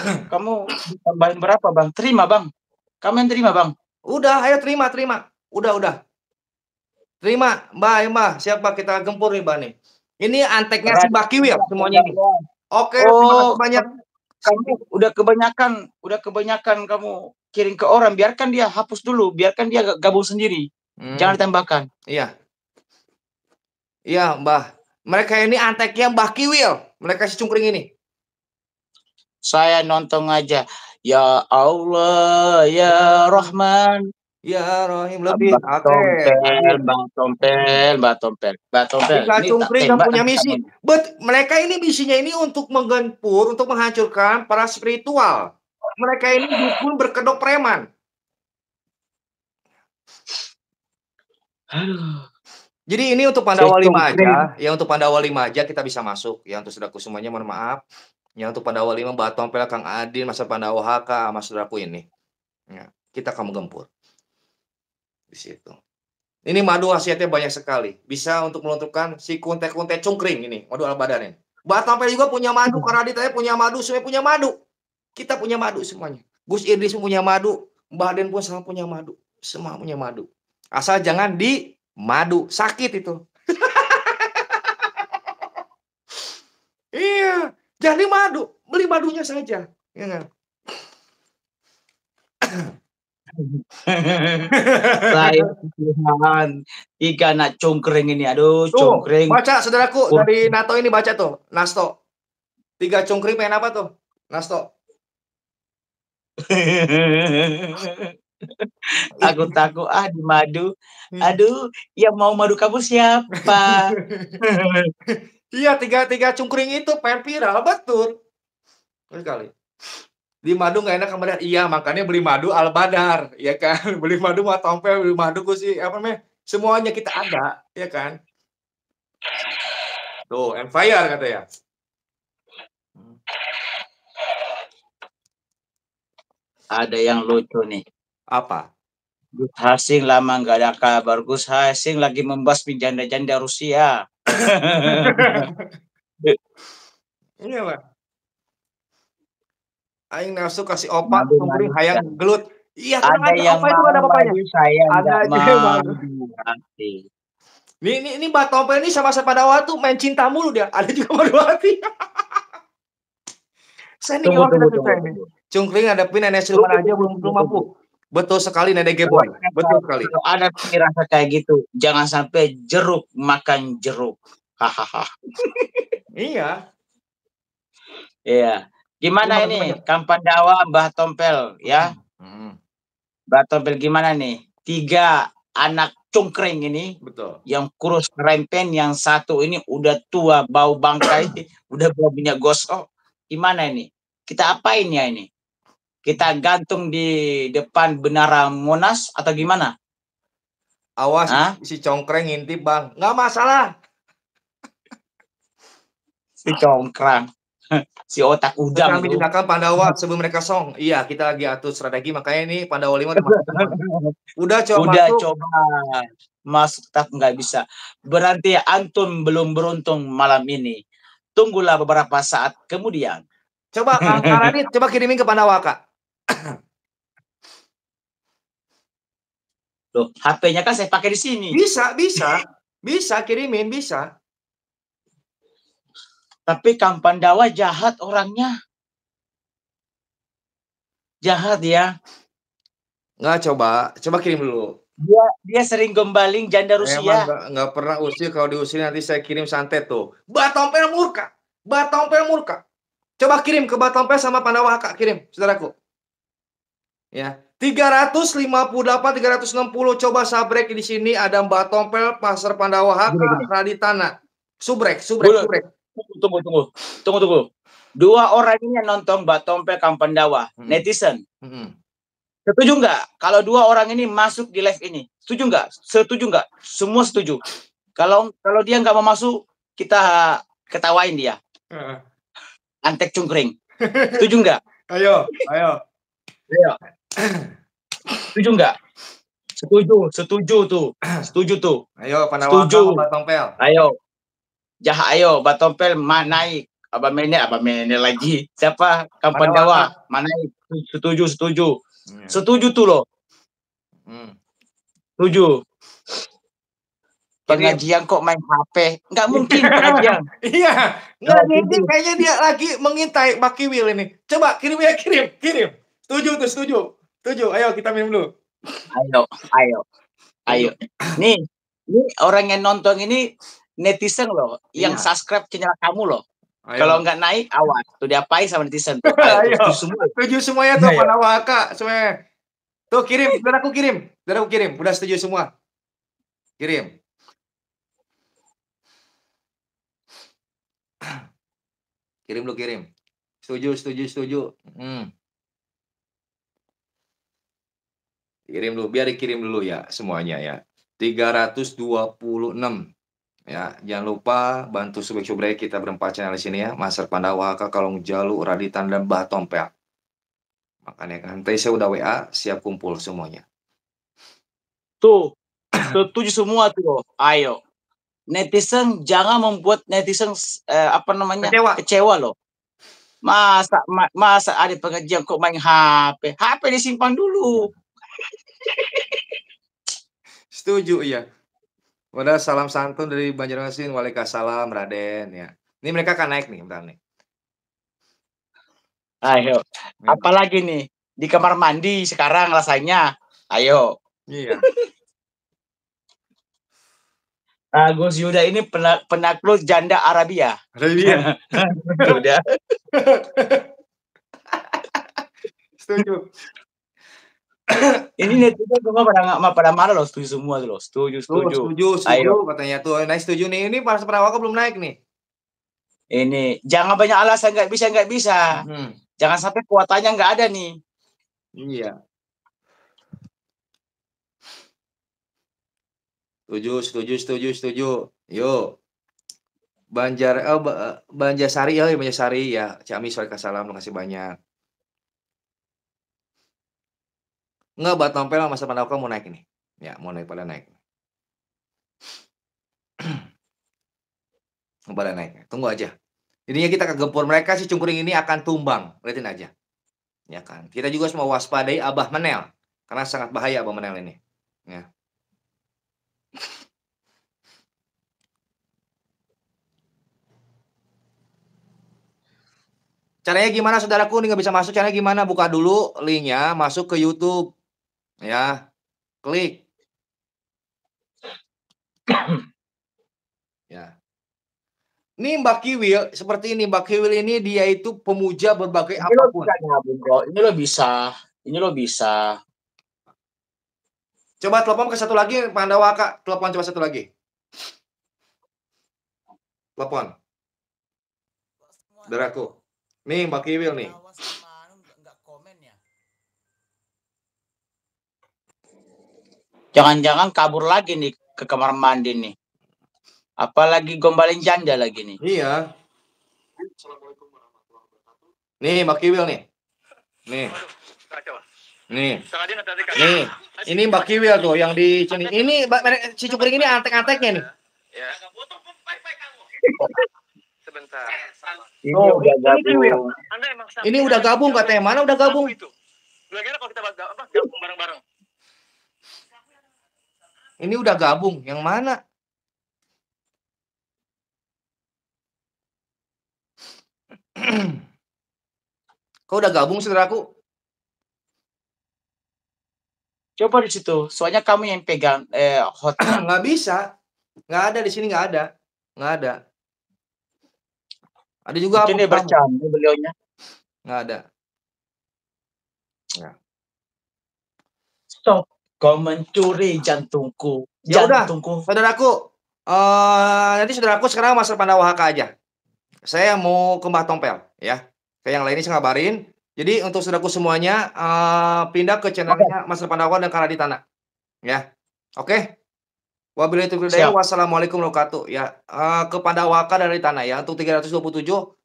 Kamu tambahin berapa, Bang? Terima, Bang. Kamu yang terima, Bang. Udah, ayo terima. Udah. Terima, Mbak. Siapa kita gempur nih, Mbak nih. Ini anteknya si Mbak Kiwil semuanya ini. Oke, terima kasih banyak. Kamu udah kebanyakan kamu kirim ke orang, biarkan dia hapus dulu, biarkan dia gabung sendiri. Jangan ditambahkan. Iya. Iya, Mbah. Mereka ini anteknya Mbah Kiwil. Mereka si cungkring ini. Saya nonton aja. Ya Allah, ya Rahman. Ya Rahim lebih. Mbak Tompel. Tiga cungkring yang punya misi. Mereka ini misinya ini untuk menggempur, untuk menghancurkan para spiritual. Mereka ini dukun berkedok preman. Jadi ini untuk Pandawa 5 aja. Ya untuk Pandawa 5 aja kita bisa masuk. Ya untuk saudaraku semuanya mohon maaf. Ya untuk Pandawa 5 Mbak Tompel, Kang Adin, Masa Pandawa HK, sama saudaraku ini. Ya, kita akan menggempur. Di situ. Ini madu khasiatnya banyak sekali. Bisa untuk melunturkan si kunte-kunte cungkring ini, madu al-badar ini. Mbak Tompel juga punya madu, karena Adit punya madu, semuanya punya madu. Kita punya madu semuanya. Gus Idris punya madu, Mbak Aden pun sama punya madu. Semua punya madu. Asal jangan di madu, sakit itu. Iya, jadi madu, beli madunya saja. Ya kan? Saya Tuhan, ikan anak cungkring ini, aduh cungkring. Baca saudaraku dari NATO ini, baca tuh, Nasto. 3 cungkring pengen apa tuh, Nasto? Aku takut di madu. Aduh, yang mau madu kamu siapa? Iya, tiga cungkring itu pengen viral, betul. Sekali. Di madu nggak enak kemudian, iya makanya beli madu al-badar, ya kan? Beli madu Mbak Tompel, beli madu sih apa namanya? Semuanya kita ada, ya kan? Tuh, Empire kata ya. Ada yang lucu nih. Apa? Gus Hasim lama nggak ada kabar. Gus Hasim lagi membasmi janda-janda Rusia. Iya, Pak. Aing nafsu kasih opak, cungkring hayang gelut. Iya, ada yang opak itu ada apa-apanya. Saya ada hati. Ini Mbak Tompel ini sama Pandawa tuh main cinta mulu dia. Ada juga madu hati. Tunggu, Senior kita tunggu, kita tunggu, ini. tunggu. Cungkring hadapin nenek Tunggu, siluman aja tunggu, belum tunggu, mampu. tunggu. Betul sekali Nenek Kalau Geboy. Betul sekali. kalau ada rasa kayak gitu, jangan sampai jeruk makan jeruk. Hahaha. Iya. Iya. Gimana Gimana ini? gimana? Kang Pandawa, Mbah Tompel, ya? Hmm, Mbah Tompel gimana nih? 3 anak cungkring ini betul. yang kurus kerempen, yang satu ini udah tua, bau bangkai, udah bau minyak gosok. Gimana ini? Kita apain ya ini? Kita gantung di depan Menara Monas atau gimana? Awas Hah? si congkreng ngintip bang. Nggak masalah. Si congkrang. Si otak udang Kami itu. di belakang Pandawa sebelum mereka song. Iya, kita lagi atur strategi. Makanya ini Pandawa 5 udah masuk semua. Udah coba Udah masuk. coba masuk tetap nggak bisa. Berarti antum belum beruntung malam ini. Tunggulah beberapa saat kemudian. Coba Kang Radit, coba kirimin ke Pandawa Kak. Loh, HP-nya kan saya pakai di sini. Bisa, bisa. Bisa kirimin, bisa. Tapi Kang Pandawa jahat orangnya. Jahat ya. Nggak, coba kirim dulu. Dia sering gembaling janda Emang Rusia. nggak pernah usir. Kalau diusir nanti saya kirim santet tuh. Batompel murka. Batompel murka. Coba kirim ke Batompel sama Pandawa Kak, kirim, saudaraku. Ya, 358, 360 coba sabrek di sini ada Mbak Tompel, Pasar Pandawa HK, Gini. Raditana. Subrek. Tunggu. 2 orang ini yang nonton Mbak Tompel Kang Pandawa, netizen. Setuju nggak kalau 2 orang ini masuk di live ini? Setuju nggak? Setuju nggak? Semua setuju. Kalau dia nggak mau masuk, kita ketawain dia. Antek cungkring. Setuju nggak? Ayo. Setuju nggak? Setuju tuh. Ayo, Pandawa Setuju. Mbak Tompel. Ayo, Mbak Tompel naik. Abang Mene lagi. Siapa? Kang Pandawa. Naik. Setuju. Setuju tuh loh. Setuju. Pengajian kok main HP? Nggak mungkin pengajian. Iya. Nggak mungkin. Kayaknya dia lagi mengintai Baki Will ini. Coba kirim. Setuju. Ayo kita minum dulu. Ayo. Nih orang yang nonton ini netizen loh, yang subscribe channel kamu loh. Kalau nggak naik, awas. Tuh diapain sama netizen tuh. Ayo. Setuju semuanya tuh Pandawa Kak, semuanya. Tuh kirim, biar aku kirim. Udah setuju semua. Kirim. Kirim. Setuju. Kirim dulu, biar dikirim dulu ya semuanya ya. 326. Ya, jangan lupa bantu subrek kita berempat channel di sini ya. Master Pandawa, Kalong Jalu, Raditan dan Mbah Tompel. Makanya kan tadi saya udah WA, siap kumpul semuanya. Tuh, setuju semua tuh. Ayo. Netizen jangan membuat netizen kecewa loh. Masa ada pengajian kok main HP? HP disimpan dulu. Setuju ya. Wadah salam santun dari Banjarmasin. Waalaikumsalam Raden ya. Ini mereka akan naik nih, bentar nih. Ayo. Apalagi nih di kamar mandi sekarang rasanya. Ayo. Iya. Gus Yuda ini penakluk janda Arabia. Sudah. Setuju. Ini netizen semua pada marah loh, setuju semua loh. Setuju. Ayo. Katanya tuh, naik setuju nih. Ini pas Perawaka belum naik nih. Ini jangan banyak alasan nggak bisa. Jangan sampai kuotanya nggak ada nih. Iya. Setuju. Yuk. Banjarsari ya. Ciamis, waalaikumsalam, terima kasih banyak. Nggak, Mbak Tompel sama Mas Pandawa mau naik ini. Ya, mau naik pada naik. Pada naik. Tunggu aja. Intinya kita kegempur mereka si cungkuring ini akan tumbang. Lihatin aja. Ya kan. Kita juga harus mewaspadai Abah Menel. Karena sangat bahaya Abah Menel ini. Ya. Caranya gimana saudaraku? Nih nggak bisa masuk, caranya gimana? Buka dulu linknya, masuk ke YouTube. Ya, klik. Ya. Nih Mbak Kiwil, seperti ini. Mbak Kiwil ini dia itu pemuja berbagai Ini lo apapun. bisa gabung kok. Ini lo bisa. Ini lo bisa. Coba telepon ke satu lagi, Pandawa Kak. Telepon coba satu lagi. Telepon. Saudaraku. Nih Mbak Kiwil nih. Jangan-jangan kabur lagi nih ke kamar mandi nih. Apalagi gombalin janda lagi nih. Iya. Nih Mbak Kiwil nih. Nih. Nih. Nih. Ini Mbak Kiwil tuh yang di sini. Ini si Cukring ini antek-anteknya nih. Ya. Sebentar. Ini udah gabung. Ini udah gabung katanya. Mana udah gabung? Bagaimana kalau kita gabung bareng-bareng? Ini udah gabung. Yang mana? Kau udah gabung saudaraku? Coba di situ. Soalnya kamu yang pegang hot. Nggak bisa. Nggak ada di sini, nggak ada. Nggak ada. Ada juga mungkin dia bercanda beliaunya. Nggak ada. Ya. Stop. Kau mencuri jantungku. Ya udah, Jantungku. saudaraku. Nanti saudaraku sekarang Mas Pandawa HK aja. Saya mau ke Mbah Tompel, ya. Kayak yang lainnya saya ngabarin. Jadi untuk saudaraku semuanya pindah ke channelnya Mas Pandawa dan Karadi Tanah, ya. Oke. Wabillahi taufiq wal hidayah. Wassalamualaikum warahmatullahi wabarakatuh. Ya, ke Pandawa HK dari Tanah ya. Untuk 327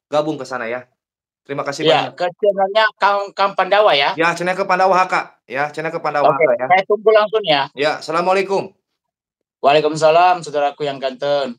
gabung ke sana ya. Terima kasih banyak. Ya, ke channelnya Kang Pandawa ya. Ya, channel ke Pandawa HK. Ya, channel ke Pandawa HK ya. Saya tunggu langsung ya. Ya, assalamualaikum. Waalaikumsalam, saudaraku yang ganteng.